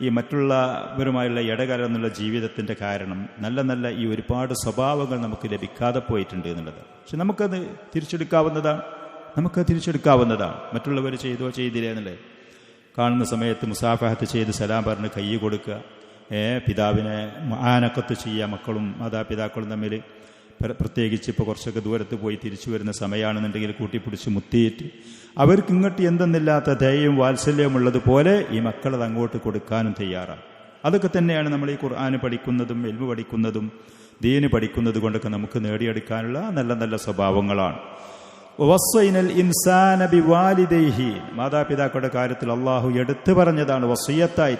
ഈ മറ്റുള്ളവരുമായുള്ള ഇടകലർന്നുള്ള ജീവിതത്തിൻ്റെ കാരണം നല്ല നല്ല ഈ ഒരുപാട് സ്വഭാവങ്ങൾ നമുക്ക് ലഭിക്കാതെ പോയിട്ടുണ്ട് എന്നുള്ളത്. പക്ഷെ നമുക്കത് തിരിച്ചെടുക്കാവുന്നതാണ്. മറ്റുള്ളവർ ചെയ്തോ ചെയ്തില്ലേ എന്നുള്ളത് കാണുന്ന സമയത്ത് മുസാഫഹത്ത് ചെയ്ത് സലാം പറഞ്ഞ് കൈ കൊടുക്കുക, പിതാവിനെ ആനക്കത്ത് ചെയ്യുക. മക്കളും മാതാപിതാക്കളും തമ്മിൽ പ്രത്യേകിച്ച് ഇപ്പോൾ കുറച്ചൊക്കെ ദൂരത്ത് പോയി തിരിച്ചു വരുന്ന സമയമാണെന്നുണ്ടെങ്കിൽ കൂട്ടിപ്പിടിച്ച് മുത്തിയിട്ട് അവർക്ക് ഇങ്ങോട്ട് എന്തെന്നില്ലാത്ത ദയയും വാത്സല്യവും ഉള്ളതുപോലെ ഈ മക്കളത് അങ്ങോട്ട് കൊടുക്കാനും തയ്യാറാണ്. അതൊക്കെ തന്നെയാണ് നമ്മൾ ഈ ഖുർആൻ പഠിക്കുന്നതും ഇൽമു പഠിക്കുന്നതും ദീന് പഠിക്കുന്നത് കൊണ്ടൊക്കെ നമുക്ക് നേടിയെടുക്കാനുള്ള നല്ല നല്ല സ്വഭാവങ്ങളാണ്. വസ്വൈനൽ ഇൻസാന ബിവാലിദൈഹി, മാതാപിതാക്കളുടെ കാര്യത്തിൽ അള്ളാഹു എടുത്തു പറഞ്ഞതാണ് വസിയത്തായി,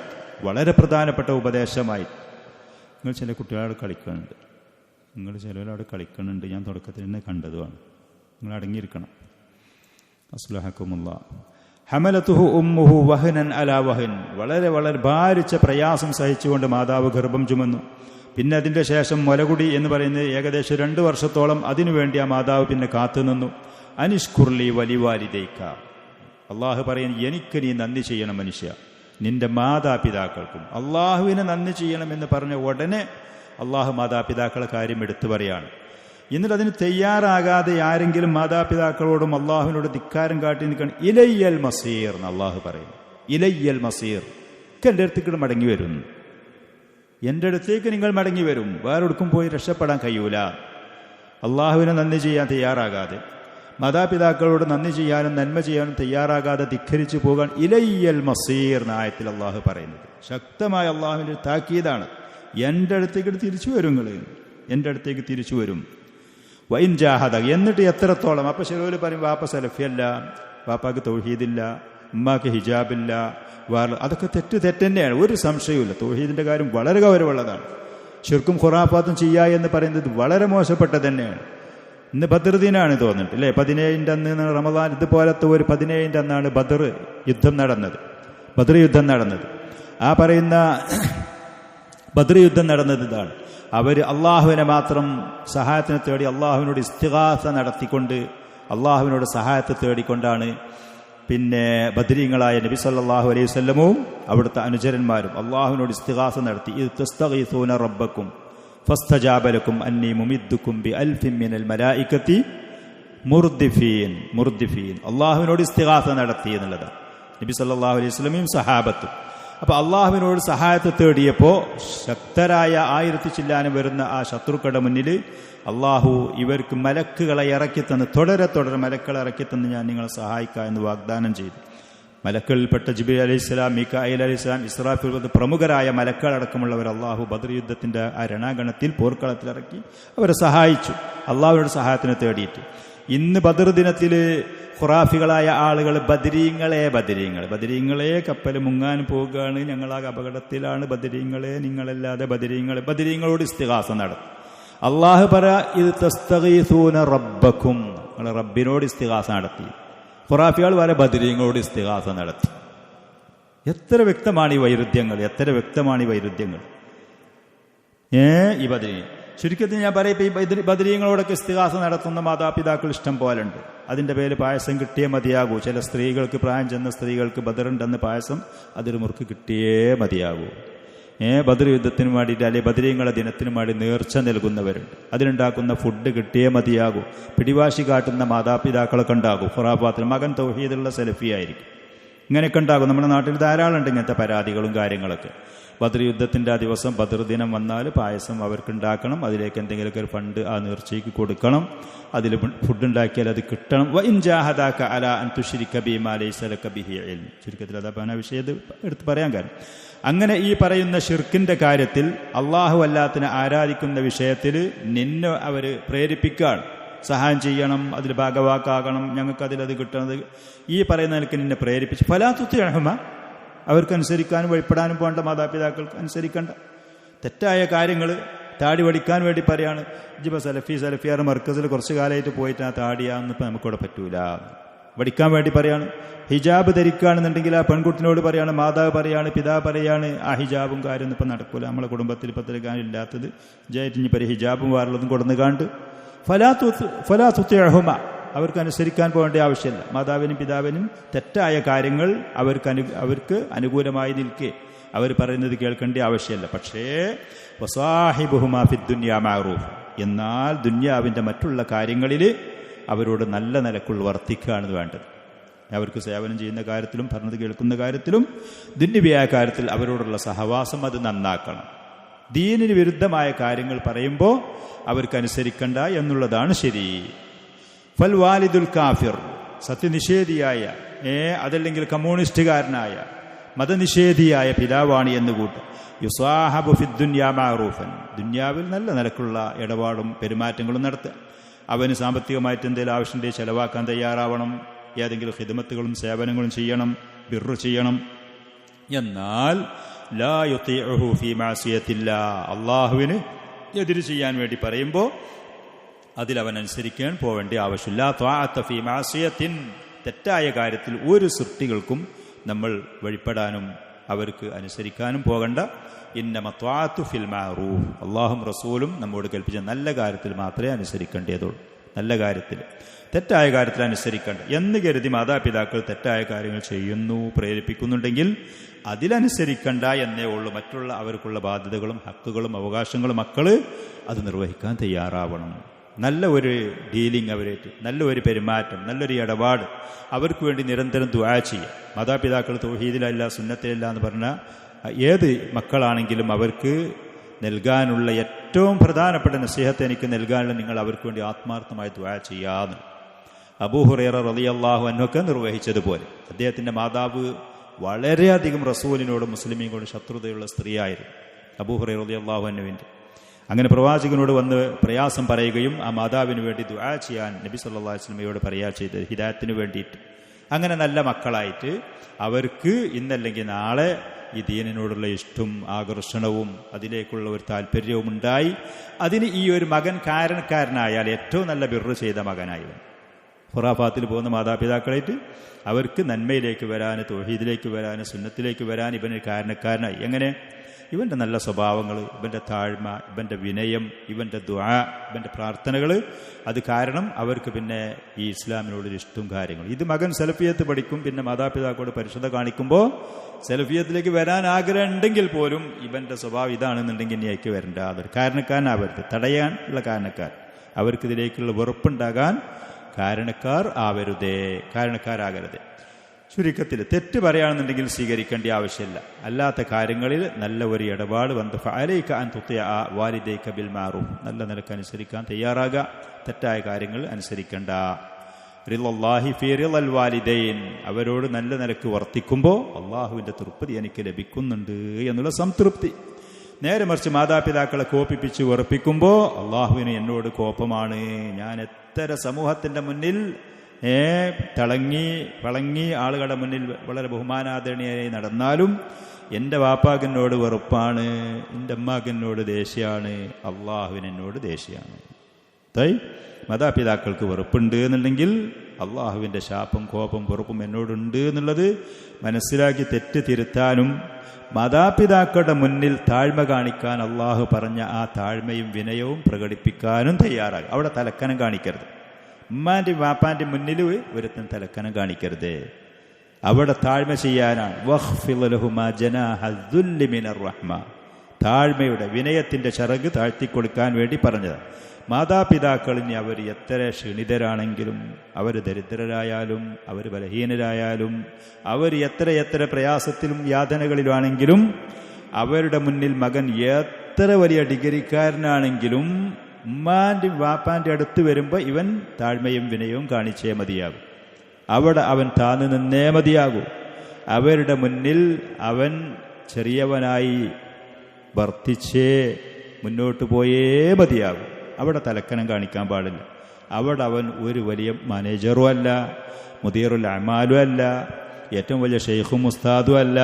വളരെ പ്രധാനപ്പെട്ട ഉപദേശമായി. നിങ്ങൾ ചില കുട്ടികളോട് കളിക്കുന്നുണ്ട്, നിങ്ങൾ ചിലവരവിടെ കളിക്കുന്നുണ്ട്, ഞാൻ തുടക്കത്തിൽ തന്നെ കണ്ടതുമാണ്. നിങ്ങൾ അടങ്ങിയിരിക്കണം. അസ്ലഹക്കുമുല്ലാ. ഹമലത്തുഹു ഉമ്മുഹു വഹനൻ അലാ വഹൻ, വളരെ വളരെ ഭാരിച്ച പ്രയാസം സഹിച്ചുകൊണ്ട് മാതാവ് ഗർഭം ചുമന്നു. പിന്നെ അതിൻ്റെ ശേഷം മുലകുടി എന്ന് പറയുന്നത് ഏകദേശം 2 വർഷത്തോളം അതിനുവേണ്ടി ആ മാതാവ് പിന്നെ കാത്തുനിന്നു. അനിഷ്കുർലി വലിവാലിദൈക, അള്ളാഹു പറയുന്നു, എനിക്ക് നീ നന്ദി ചെയ്യണം മനുഷ്യ, നിന്റെ മാതാപിതാക്കൾക്കും. അള്ളാഹുവിനെ നന്ദി ചെയ്യണമെന്ന് പറഞ്ഞ ഉടനെ അള്ളാഹു മാതാപിതാക്കളെ കാര്യം എടുത്തു പറയാണ്. എന്നിട്ട് അതിന് തയ്യാറാകാതെ ആരെങ്കിലും മാതാപിതാക്കളോടും അള്ളാഹുവിനോട് ധിക്കാരം കാട്ടി നിൽക്കണം. ഇലയ്യൽ മസീർ എന്ന് അള്ളാഹു പറയും. ഇലയ്യൽ മസീർ, എൻ്റെ അടുത്തേക്ക് മടങ്ങി വരും, എൻ്റെ അടുത്തേക്ക് നിങ്ങൾ മടങ്ങി വരും, വേറെടുക്കും പോയി രക്ഷപ്പെടാൻ കഴിയൂല. അള്ളാഹുവിനെ നന്ദി ചെയ്യാൻ തയ്യാറാകാതെ, മാതാപിതാക്കളോട് നന്ദി ചെയ്യാനും നന്മ ചെയ്യാനും തയ്യാറാകാതെ ധിഖരിച്ചു പോകാൻ ഇലയ്യൽ മസീർ എന്ന ആയത്തിൽ അള്ളാഹു പറയുന്നത് ശക്തമായ അള്ളാഹുവിൻ്റെ താക്കീതാണ്. എൻ്റെ അടുത്തേക്ക് തിരിച്ചു വരും, നിങ്ങൾ എൻ്റെ അടുത്തേക്ക് തിരിച്ചു വരും. വൈൻ ജാഹദ, എന്നിട്ട് എത്രത്തോളം. അപ്പം ശരിയോല് പറയും വാപ്പ സലഫിയല്ല, വാപ്പാക്ക് തൗഹീദില്ല, ഉമ്മാക്ക് ഹിജാബില്ല, അതൊക്കെ തെറ്റ് തന്നെയാണ്, ഒരു സംശയവുമില്ല. തൗഹീദിൻ്റെ കാര്യം വളരെ ഗൗരവമുള്ളതാണ്. ശിർക്കും ഖുറാഫാത്തും ചെയ്യുക എന്ന് പറയുന്നത് വളരെ മോശപ്പെട്ടത് തന്നെയാണ്. ഇന്ന് ബദർദീനാണ് തോന്നുന്നുണ്ട് അല്ലേ, 17-ന്റെ അന്ന് റമദാൻ ഇതുപോലത്തെ ഒരു 17-ന്റെ അന്നാണ് ബദർ യുദ്ധം നടന്നത്. ആ പറയുന്ന ബദർ യുദ്ധം നടന്നത് ഇതാണ്. അവർ അള്ളാഹുവിനെ മാത്രം സഹായത്തിന് തേടി, അള്ളാഹുവിനോട് ഇസ്തിഗാസ നടത്തിക്കൊണ്ട്, അള്ളാഹുവിനോട് സഹായത്തെ തേടിക്കൊണ്ടാണ് പിന്നെ ബദരീങ്ങളായ നബി സല്ലല്ലാഹു അലൈഹി വസല്ലമവും അവിടുത്തെ അനുചരന്മാരും അള്ളാഹുവിനോട് ഇസ്തിഗാസ നടത്തി. ഇദ് തസ്തഗീസൂന റബ്ബക്കും ഫസ്തജാബ ലക്കും അന്നി മുമിദ്ദുക്കും ബിഅൽഫിൻ മിനൽ മലായികതി മുർദിഫീൻ. അള്ളാഹുവിനോട് ഇസ്തിഗാസ നടത്തി എന്നുള്ളതാണ് നബി സല്ലല്ലാഹു അലൈഹി വസല്ലമയും സഹാബത്തും. അപ്പോൾ അള്ളാഹുവിനോട് സഹായത്തെ തേടിയപ്പോൾ ശക്തരായ 1000 ചില്ലാനും വരുന്ന ആ ശത്രുക്കളുടെ മുന്നിൽ അള്ളാഹു ഇവർക്ക് മലക്കുകളെ ഇറക്കിത്തന്ന്, തുടരെ മലക്കുകളെ ഇറക്കിത്തന്ന് ഞാൻ നിങ്ങളെ സഹായിക്കാം എന്ന് വാഗ്ദാനം ചെയ്തു. മലക്കുകളിൽപ്പെട്ട ജിബ്രീൽ അലൈഹിസ്സലാം, മീകായിൽ അലൈഹിസ്സലാം, ഇസ്രാഫീൽ, പ്രമുഖരായ മലക്കുകളടക്കമുള്ളവർ അള്ളാഹു ബദർ യുദ്ധത്തിൻ്റെ ആ രണാഗണത്തിൽ പോർക്കളത്തിലിറക്കി അവരെ സഹായിച്ചു, അള്ളാഹുവിനോട് സഹായത്തിന് തേടിയിട്ട്. ഇന്ന് ബദർ ദിനത്തിൽ ഖുറാഫികളായ ആളുകൾ ബദരീങ്ങളെ കപ്പൽ മുങ്ങാൻ പോവുകയാണ്, ഞങ്ങളാകെ അപകടത്തിലാണ്, നിങ്ങളല്ലാതെ ബദരീങ്ങളോട് ഇസ്തിഗാസ നടത്തും. അള്ളാഹു പറ, ഇത് തസ്തഗീസൂന റബ്ബക്കും, നിങ്ങളെ റബ്ബിനോട് ഇസ്തിഗാസ നടത്തി. ഖുറാഫികൾ വരെ ബദരീങ്ങളോട് ഇസ്തിഗാസ നടത്തി. എത്ര വ്യക്തമാണ് ഈ വൈരുദ്ധ്യങ്ങൾ. ഈ ബദരീ ചുരുക്കത്തിൽ ഞാൻ പറയും, ഈ ബദരീങ്ങളോടൊക്കെ ഇസ്തിഗാസ നടത്തുന്ന മാതാപിതാക്കൾ ഇഷ്ടം പോലെ ഉണ്ട്. അതിൻ്റെ പേര് പായസം കിട്ടിയേ മതിയാകൂ. ചില സ്ത്രീകൾക്ക്, പ്രായം ചെന്ന സ്ത്രീകൾക്ക് ബദറുണ്ടെന്ന് പായസം അതൊരു മുറുക്ക് കിട്ടിയേ മതിയാകൂ. ബദർ യുദ്ധത്തിന് വേണ്ടിയിട്ട് അല്ലെങ്കിൽ ബദരീങ്ങളെ ദിനത്തിന് വേണ്ടി നേർച്ച നൽകുന്നവരുണ്ട്. അതിനുണ്ടാക്കുന്ന ഫുഡ് കിട്ടിയേ മതിയാകൂ. പിടിവാശി കാട്ടുന്ന മാതാപിതാക്കളൊക്കെ ഉണ്ടാകും. ഖുറാഫാത്തിൽ മകൻ തൗഹീദുള്ള സലഫിയായിരിക്കും. ഇങ്ങനെയൊക്കെ ഉണ്ടാകും. നമ്മുടെ നാട്ടിൽ ധാരാളം ഉണ്ട് ഇങ്ങനത്തെ പരാതികളും കാര്യങ്ങളൊക്കെ. ബദർ യുദ്ധത്തിൻ്റെ ആ ദിവസം, ബദർ ദിനം വന്നാൽ പായസം അവർക്കുണ്ടാക്കണം, അതിലേക്ക് എന്തെങ്കിലുമൊക്കെ ഒരു ഫണ്ട് ആ നേർച്ചയ്ക്ക് കൊടുക്കണം, അതിൽ ഫുഡ് ഉണ്ടാക്കിയാൽ അത് കിട്ടണം. വഇൻ ജാഹദാക അലാ അൻ തുശ്രിക ബിമാ ലൈസ ലക ബിഹി ഇൽം. ചുരുക്കത്തിൽ അതാ വിഷയം എടുത്ത് പറയാൻ കാരണം. അങ്ങനെ ഈ പറയുന്ന ഷിർക്കിൻ്റെ കാര്യത്തിൽ, അള്ളാഹു അല്ലാത്തിനെ ആരാധിക്കുന്ന വിഷയത്തിൽ നിന്നെ അവർ പ്രേരിപ്പിക്കുകയാണ്. സഹായം ചെയ്യണം, അതിൽ ഭാഗവാക്കാകണം, ഞങ്ങൾക്കതിലത് കിട്ടണത് ഈ പറയുന്ന നിലയ്ക്ക് നിന്നെ പ്രേരിപ്പിച്ച്. ഫലാ തുതിഅഹുമ, അവർക്കനുസരിക്കാനും വഴിപ്പെടാനും പോകേണ്ട മാതാപിതാക്കൾക്ക് അനുസരിക്കേണ്ട. തെറ്റായ കാര്യങ്ങൾ താടി വടിക്കാൻ വേണ്ടി പറയാണ്. ഇജിപ്പോൾ സലഫിയാർ മർക്കസിൽ കുറച്ച് കാലമായിട്ട് പോയിട്ട് ആ താടിയാന്നിപ്പോൾ നമുക്കിവിടെ പറ്റൂല, വടിക്കാൻ വേണ്ടി പറയാണ്. ഹിജാബ് ധരിക്കുകയാണെന്നുണ്ടെങ്കിൽ ആ പെൺകുട്ടിനോട് പറയാണ്, മാതാവ് പറയാണ്, പിതാവ് പറയാണ്, ആ ഹിജാബും കാര്യമൊന്നും ഇപ്പം നടക്കൂല, നമ്മളെ കുടുംബത്തിൽ ഇപ്പത്തിൽ ഇല്ലാത്തത് ജയിറ്റിഞ്ഞ് പരി ഹിജാബും വേറുള്ളതും കൊടുന്ന് കാണ്ട് ഫലാ തുതിഅഹുമ, അവർക്ക് അനുസരിക്കാൻ പോകേണ്ട ആവശ്യമില്ല. മാതാവിനും പിതാവിനും തെറ്റായ കാര്യങ്ങൾ അവർക്ക് അനുകൂലമായി നിൽക്കെ അവർ പറയുന്നത് കേൾക്കേണ്ട ആവശ്യമില്ല. പക്ഷേ വസാഹിബുഹുമാ ഫിദ്ദുനിയാ മഅറൂഫ്, എന്നാൽ ദുന്യാവിൻ്റെ മറ്റുള്ള കാര്യങ്ങളിൽ അവരോട് നല്ല നിലക്കുള്ള വർത്തിക്കുകയാണ് വേണ്ടത്. അവർക്ക് സേവനം ചെയ്യുന്ന കാര്യത്തിലും പറഞ്ഞത് കേൾക്കുന്ന കാര്യത്തിലും ദുന്യവിയായ കാര്യത്തിൽ അവരോടുള്ള സഹവാസം അത് നന്നാക്കണം. ദീനിന് വിരുദ്ധമായ കാര്യങ്ങൾ പറയുമ്പോൾ അവർക്കനുസരിക്കണ്ട എന്നുള്ളതാണ് ശരി. ഫൽ വാലിദുൽ കാഫിർ, സത്യനിഷേധിയായ അതല്ലെങ്കിൽ കമ്മ്യൂണിസ്റ്റുകാരനായ മതനിഷേധിയായ പിതാവാണ് എന്ന് കൂട്ടുക. യുസാഹബു ഫിദ്ദുന്യാ മഅറൂഫൻ, ദുന്യാവിൽ നല്ല നിലക്കുള്ള ഇടപാടും പെരുമാറ്റങ്ങളും നടത്തുക. അവന് സാമ്പത്തികമായിട്ട് എന്തെങ്കിലും ആവശ്യമുണ്ടെങ്കിൽ ചെലവാക്കാൻ തയ്യാറാവണം, ഏതെങ്കിലും ഖിദ്മത്തുകളും സേവനങ്ങളും ചെയ്യണം, ബിർറ് ചെയ്യണം. എന്നാൽ ലാ യുതീഉഹു ഫീ മഅസിയത്തില്ലാ, അള്ളാഹുവിന് എതിര് ചെയ്യാൻ വേണ്ടി പറയുമ്പോൾ അതിലവൻ അനുസരിക്കാൻ പോവേണ്ട ആവശ്യമില്ല. ത്വാഅത ഫീ മഅസിയത്തിൻ, തെറ്റായ കാര്യത്തിൽ ഒരു സൃഷ്ടികൾക്കും നമ്മൾ വഴിപ്പെടാനും അവർക്ക് അനുസരിക്കാനും പോകണ്ട. ഇന്നമ ത്വാഅതു ഫിൽ മഅറൂഫ്, അള്ളാഹും റസൂലും നമ്മോട് കൽപ്പിച്ച നല്ല കാര്യത്തിൽ മാത്രമേ അനുസരിക്കേണ്ടതുള്ളൂ. നല്ല കാര്യത്തിൽ, തെറ്റായ കാര്യത്തിൽ അനുസരിക്കേണ്ട എന്ന് കരുതി മാതാപിതാക്കൾ തെറ്റായ കാര്യങ്ങൾ ചെയ്യുന്നു, പ്രേരിപ്പിക്കുന്നുണ്ടെങ്കിൽ അതിലനുസരിക്കണ്ട എന്നേ ഉള്ളൂ. മറ്റുള്ള അവർക്കുള്ള ബാധ്യതകളും ഹക്കുകളും അവകാശങ്ങളും മക്കള് അത് നിർവഹിക്കാൻ തയ്യാറാവണം. നല്ല ഒരു ഡീലിംഗ് അവരേറ്റ്, നല്ലൊരു പെരുമാറ്റം, നല്ലൊരു ഇടപാട് അവർക്ക് വേണ്ടി നിരന്തരം ദുആ ചെയ്യുക. മാതാപിതാക്കൾ തൗഹീദിലല്ല സുന്നത്തിലല്ല എന്ന് പറഞ്ഞാൽ ഏത് മക്കളാണെങ്കിലും അവർക്ക് നൽകാനുള്ള ഏറ്റവും പ്രധാനപ്പെട്ട നസീഹത്ത് എനിക്ക് നൽകാനുള്ള നിങ്ങൾ അവർക്ക് വേണ്ടി ആത്മാർത്ഥമായി ദുആ ചെയ്യാന്ന് അബൂ ഹുറൈറ റളിയല്ലാഹു അൻഹുക്കെ നിർവഹിച്ചതുപോലെ. അദ്ദേഹത്തിൻ്റെ മാതാവ് വളരെയധികം റസൂലിനോടും മുസ്ലിമീങ്ങളോടും ശത്രുതയുള്ള സ്ത്രീയായിരുന്നു അബൂ ഹുറൈറ റളിയല്ലാഹു അൻഹുവിൻ്റെ. അങ്ങനെ പ്രവാചകനോട് വന്ന് പ്രയാസം പറയുകയും ആ മാതാവിന് വേണ്ടി ദുആ ചെയ്യാൻ നബി സല്ലല്ലാഹു അലൈഹി വസല്ലമയോട് പറയാ ചെയ്തത്, ഹിദായത്തിന് വേണ്ടിയിട്ട്. അങ്ങനെ നല്ല മക്കളായിട്ട് അവർക്ക് ഇന്നല്ലെങ്കിൽ നാളെ ഈ ദീനിനോടുള്ള ഇഷ്ടവും ആകർഷണവും അതിലേക്കുള്ള ഒരു താല്പര്യവും ഉണ്ടായി. അതിന് ഈ ഒരു മകൻ കാരണക്കാരനായാൽ ഏറ്റവും നല്ല ബിർറ് ചെയ്ത മകനായി. ഖുറാഫാത്തിൽ പോകുന്ന മാതാപിതാക്കളായിട്ട് അവർക്ക് നന്മയിലേക്ക് വരാൻ, തൗഹീദിലേക്ക് വരാൻ, സുന്നത്തിലേക്ക് വരാൻ ഇവന് കാരണക്കാരനായി. എങ്ങനെ? ഇവൻ്റെ നല്ല സ്വഭാവങ്ങൾ, ഇവൻ്റെ താഴ്മ, ഇവൻ്റെ വിനയം, ഇവൻ്റെ ദുആ, ഇവൻ്റെ പ്രാർത്ഥനകൾ, അത് കാരണം അവർക്ക് പിന്നെ ഈ ഇസ്ലാമിനോടൊരു ഇഷ്ടവും കാര്യങ്ങളും. ഇത് മകൻ സലഫിയത്ത് പഠിക്കും, പിന്നെ മാതാപിതാക്കളോട് പരിശുദ്ധ കാണിക്കുമ്പോൾ സലഫിയത്തിലേക്ക് വരാൻ ആഗ്രഹം ഉണ്ടെങ്കിൽ പോലും ഇവൻ്റെ സ്വഭാവം ഇതാണെന്നുണ്ടെങ്കിൽ ഇനി അയക്ക് വരണ്ട. അതൊരു കാരണക്കാരനാവരുത്, തടയാനുള്ള കാരണക്കാർ. അവർക്കിതിലേക്കുള്ള വെറുപ്പുണ്ടാകാൻ കാരണക്കാരാകരുത്. ചുരുക്കത്തിൽ തെറ്റ് പറയുകയാണെന്നുണ്ടെങ്കിൽ സ്വീകരിക്കേണ്ട ആവശ്യമില്ല. അല്ലാത്ത കാര്യങ്ങളിൽ നല്ല ഒരു ഇടപാട് വന്ന് ഫഅലൈക അൻ തുതിഅ വാലിദൈക ബിൽ മഅറൂഫ്, നല്ല നിലക്ക് അനുസരിക്കാൻ തയ്യാറാകുക, തെറ്റായ കാര്യങ്ങൾ അനുസരിക്കേണ്ട. റിളല്ലാഹി ഫീ റിളൽ വാലിദൈൻ, അവരോട് നല്ല നിലക്ക് വർത്തിക്കുമ്പോൾ അള്ളാഹുവിൻ്റെ തൃപ്തി എനിക്ക് ലഭിക്കുന്നുണ്ട് എന്നുള്ള സംതൃപ്തി. നേരെ മറിച്ച് മാതാപിതാക്കളെ കോപിപ്പിച്ച് വെറുപ്പിക്കുമ്പോൾ അള്ളാഹുവിന് എന്നോട് കോപമാണ്, ഞാൻ എത്ര സമൂഹത്തിൻ്റെ മുന്നിൽ വളങ്ങി ആളുകളുടെ മുന്നിൽ വളരെ ബഹുമാനാദരണീയായി നടന്നാലും എൻ്റെ വാപ്പാകനോട് വെറുപ്പാണ്, എൻ്റെ അമ്മാകനോട് ദേഷ്യമാണ്, അള്ളാഹുവിന് എന്നോട് ദേഷ്യമാണ്. മാതാപിതാക്കൾക്ക് വെറുപ്പുണ്ട് എന്നുണ്ടെങ്കിൽ അള്ളാഹുവിൻ്റെ ശാപം, കോപം, വെറുപ്പും എന്നോടുണ്ട് എന്നുള്ളത് മനസ്സിലാക്കി തെറ്റ് തിരുത്താനും മാതാപിതാക്കളുടെ മുന്നിൽ താഴ്മ കാണിക്കാൻ അള്ളാഹു പറഞ്ഞ ആ താഴ്മയും വിനയവും പ്രകടിപ്പിക്കാനും തയ്യാറാകും. അവിടെ തലക്കനം കാണിക്കരുത്. ഉമ്മാൻ്റെ വാപ്പാൻ്റെ മുന്നിൽ ഒരുത്തൻ തലക്കനം കാണിക്കരുത്. അവിടെ താഴ്മ ചെയ്യാനാണ്. വഖ്ഫിദ് ലഹുമാ ജനാഹ ദുല്ലി മിനർ റഹ്മ, താഴ്മയുടെ വിനയത്തിൻ്റെ ചിറക് താഴ്ത്തിക്കൊടുക്കാൻ വേണ്ടി പറഞ്ഞത്. മാതാപിതാക്കളിനി അവർ എത്ര ക്ഷണിതരാണെങ്കിലും, അവർ ദരിദ്രരായാലും, അവർ ബലഹീനരായാലും, അവർ എത്ര പ്രയാസത്തിലും യാതനകളിലാണെങ്കിലും, അവരുടെ മുന്നിൽ മകൻ എത്ര വലിയ ഡിഗ്രിക്കാരനാണെങ്കിലും ഉമ്മാൻ്റെ വാപ്പാൻ്റെ അടുത്ത് വരുമ്പോൾ ഇവൻ താഴ്മയും വിനയവും കാണിച്ചേ മതിയാകും. അവിടെ അവൻ താന്നു നിന്നേ മതിയാകൂ. അവരുടെ മുന്നിൽ അവൻ ചെറിയവനായി വർത്തിച്ചേ മുന്നോട്ട് പോയേ മതിയാകും. അവിടെ തലക്കനം കാണിക്കാൻ പാടില്ല. അവിടെ അവൻ ഒരു വലിയ മാനേജറും അല്ല, മുദീറുൽ അമാലും അല്ല, ഏറ്റവും വലിയ ഷെയ്ഖും ഉസ്താദും അല്ല.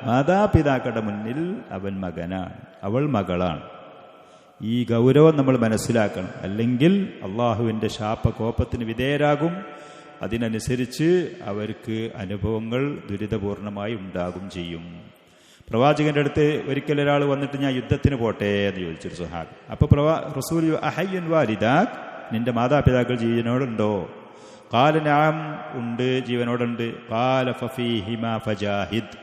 മാതാപിതാക്കളുടെ മുന്നിൽ അവൻ മകനാണ്, അവൾ മകളാണ്. ഈ ഗൗരവം നമ്മൾ മനസ്സിലാക്കണം. അല്ലെങ്കിൽ അള്ളാഹുവിൻ്റെ ശാപകോപത്തിന് വിധേയരാകും. അതിനനുസരിച്ച് അവർക്ക് അനുഭവങ്ങൾ ദുരിതപൂർണമായി ഉണ്ടാകും ചെയ്യും. പ്രവാചകന്റെ അടുത്ത് ഒരിക്കൽ ഒരാൾ വന്നിട്ട് ഞാൻ യുദ്ധത്തിന് പോട്ടെ എന്ന് ചോദിച്ചൊരു സ്വഹാബി. അപ്പോൾ റസൂൽ അഹയ്യൻ വാലിദാക്, നിന്റെ മാതാപിതാക്കൾ ജീവനോടുണ്ടോ? ഖാല നഅം, ഉണ്ട്, ജീവനോടുണ്ട്. ഖാല ഫഫീഹിമാ ഫജാഹിദ്,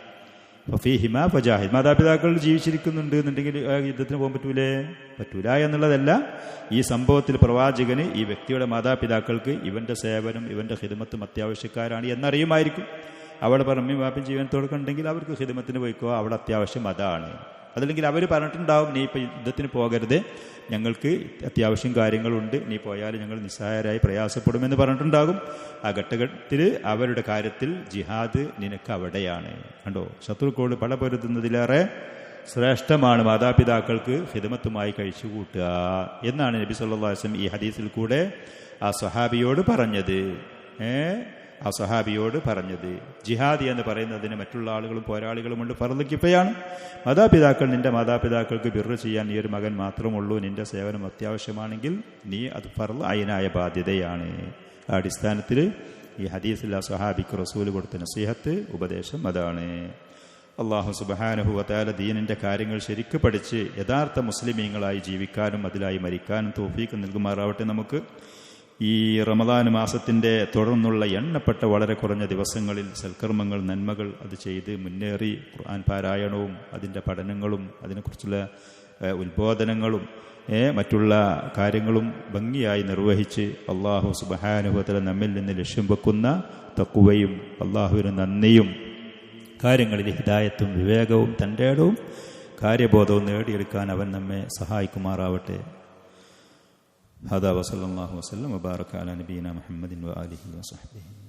മാതാപിതാക്കൾ ജീവിച്ചിരിക്കുന്നുണ്ട് എന്നുണ്ടെങ്കിൽ യുദ്ധത്തിന് പോകാൻ പറ്റൂല എന്നുള്ളതല്ല. ഈ സംഭവത്തിൽ പ്രവാചകന് ഈ വ്യക്തിയുടെ മാതാപിതാക്കൾക്ക് ഇവന്റെ സേവനം, ഇവന്റെ ഖിദ്മത്തും അത്യാവശ്യക്കാരാണ് എന്നറിയുമായിരിക്കും. അവിടെ പറഞ്ഞു വാപ്പൻ ജീവനത്തോടെ ഉണ്ടെങ്കിൽ അവർക്ക് ഖിദ്മത്തിന് പോയിക്കോ, അവിടെ അത്യാവശ്യം അതാണ്. അതല്ലെങ്കിൽ അവർ പറഞ്ഞിട്ടുണ്ടാവും നീ ഇപ്പം യുദ്ധത്തിന് പോകരുത്, ഞങ്ങൾക്ക് അത്യാവശ്യം കാര്യങ്ങളുണ്ട്, നീ പോയാൽ ഞങ്ങൾ നിസ്സഹായരായി പ്രയാസപ്പെടുമെന്ന് പറഞ്ഞിട്ടുണ്ടാകും. ആ ഘട്ടത്തിൽ അവരുടെ കാര്യത്തിൽ ജിഹാദ് നിനക്ക് അവിടെയാണ്. കണ്ടോ, ശത്രുക്കളോട് പടപൊരുതുന്നതിലേറെ ശ്രേഷ്ഠമാണ് മാതാപിതാക്കൾക്ക് ഖിദ്മത്തുമായി കഴിച്ചുകൂട്ടുക എന്നാണ് നബി സല്ലല്ലാഹു അലൈഹി വസല്ലം ഈ ഹദീസിൽ കൂടെ ആ സ്വഹാബിയോട് പറഞ്ഞത്. ജിഹാദി എന്ന് പറയുന്നതിന് മറ്റുള്ള ആളുകളും പോരാളികളും കൊണ്ട് ഫർള് കിഫയാണ്. മാതാപിതാക്കൾ, നിന്റെ മാതാപിതാക്കൾക്ക് ബിർറ് ചെയ്യാൻ നീ ഒരു മകൻ മാത്രമുള്ളൂ, നിന്റെ സേവനം അത്യാവശ്യമാണെങ്കിൽ നീ അത് ഫർള് ഐനായ ബാധ്യതയാണ്. ആ അടിസ്ഥാനത്തിൽ ഈ ഹദീസിൽ ആ സ്വഹാബിക്ക് റസൂൽ കൊടുത്ത നസീഹത്ത്, ഉപദേശം അതാണ്. അല്ലാഹു സുബ്ഹാനഹു വ തആല ദീനിന്റെ കാര്യങ്ങൾ ശരിക്ക് പഠിച്ച് യഥാർത്ഥ മുസ്ലിമീങ്ങളായി ജീവിക്കാനും അതിലായി മരിക്കാനും തൗഫീഖ് നൽകുമാറാവട്ടെ. നമുക്ക് ഈ റമദാൻ മാസത്തിൻ്റെ തുടർന്നുള്ള എണ്ണപ്പെട്ട വളരെ കുറഞ്ഞ ദിവസങ്ങളിൽ സൽക്കർമ്മങ്ങൾ, നന്മകൾ അത് ചെയ്ത് മുന്നേറി ഖുർആൻ പാരായണവും അതിൻ്റെ പഠനങ്ങളും അതിനെക്കുറിച്ചുള്ള ഉത്ബോധനങ്ങളും മറ്റുള്ള കാര്യങ്ങളും ഭംഗിയായി നിർവഹിച്ച് അല്ലാഹു സുബ്ഹാനഹു വ തആല നമ്മിൽ നിന്ന് ലക്ഷ്യം വെക്കുന്ന തഖ്വയും അല്ലാഹുവിന് നന്ദിയും കാര്യങ്ങളിൽ ഹിദായത്തും വിവേകവും തൻ്റെ ഇടവും കാര്യബോധവും നേടിയെടുക്കാൻ അവൻ നമ്മെ സഹായിക്കുമാറാവട്ടെ. ഹദാ വസല്ലല്ലാഹു വസല്ലം വബാറക അലാ നബീന മുഹമ്മദിൻ വആലിഹി വസഹ്ബിഹി.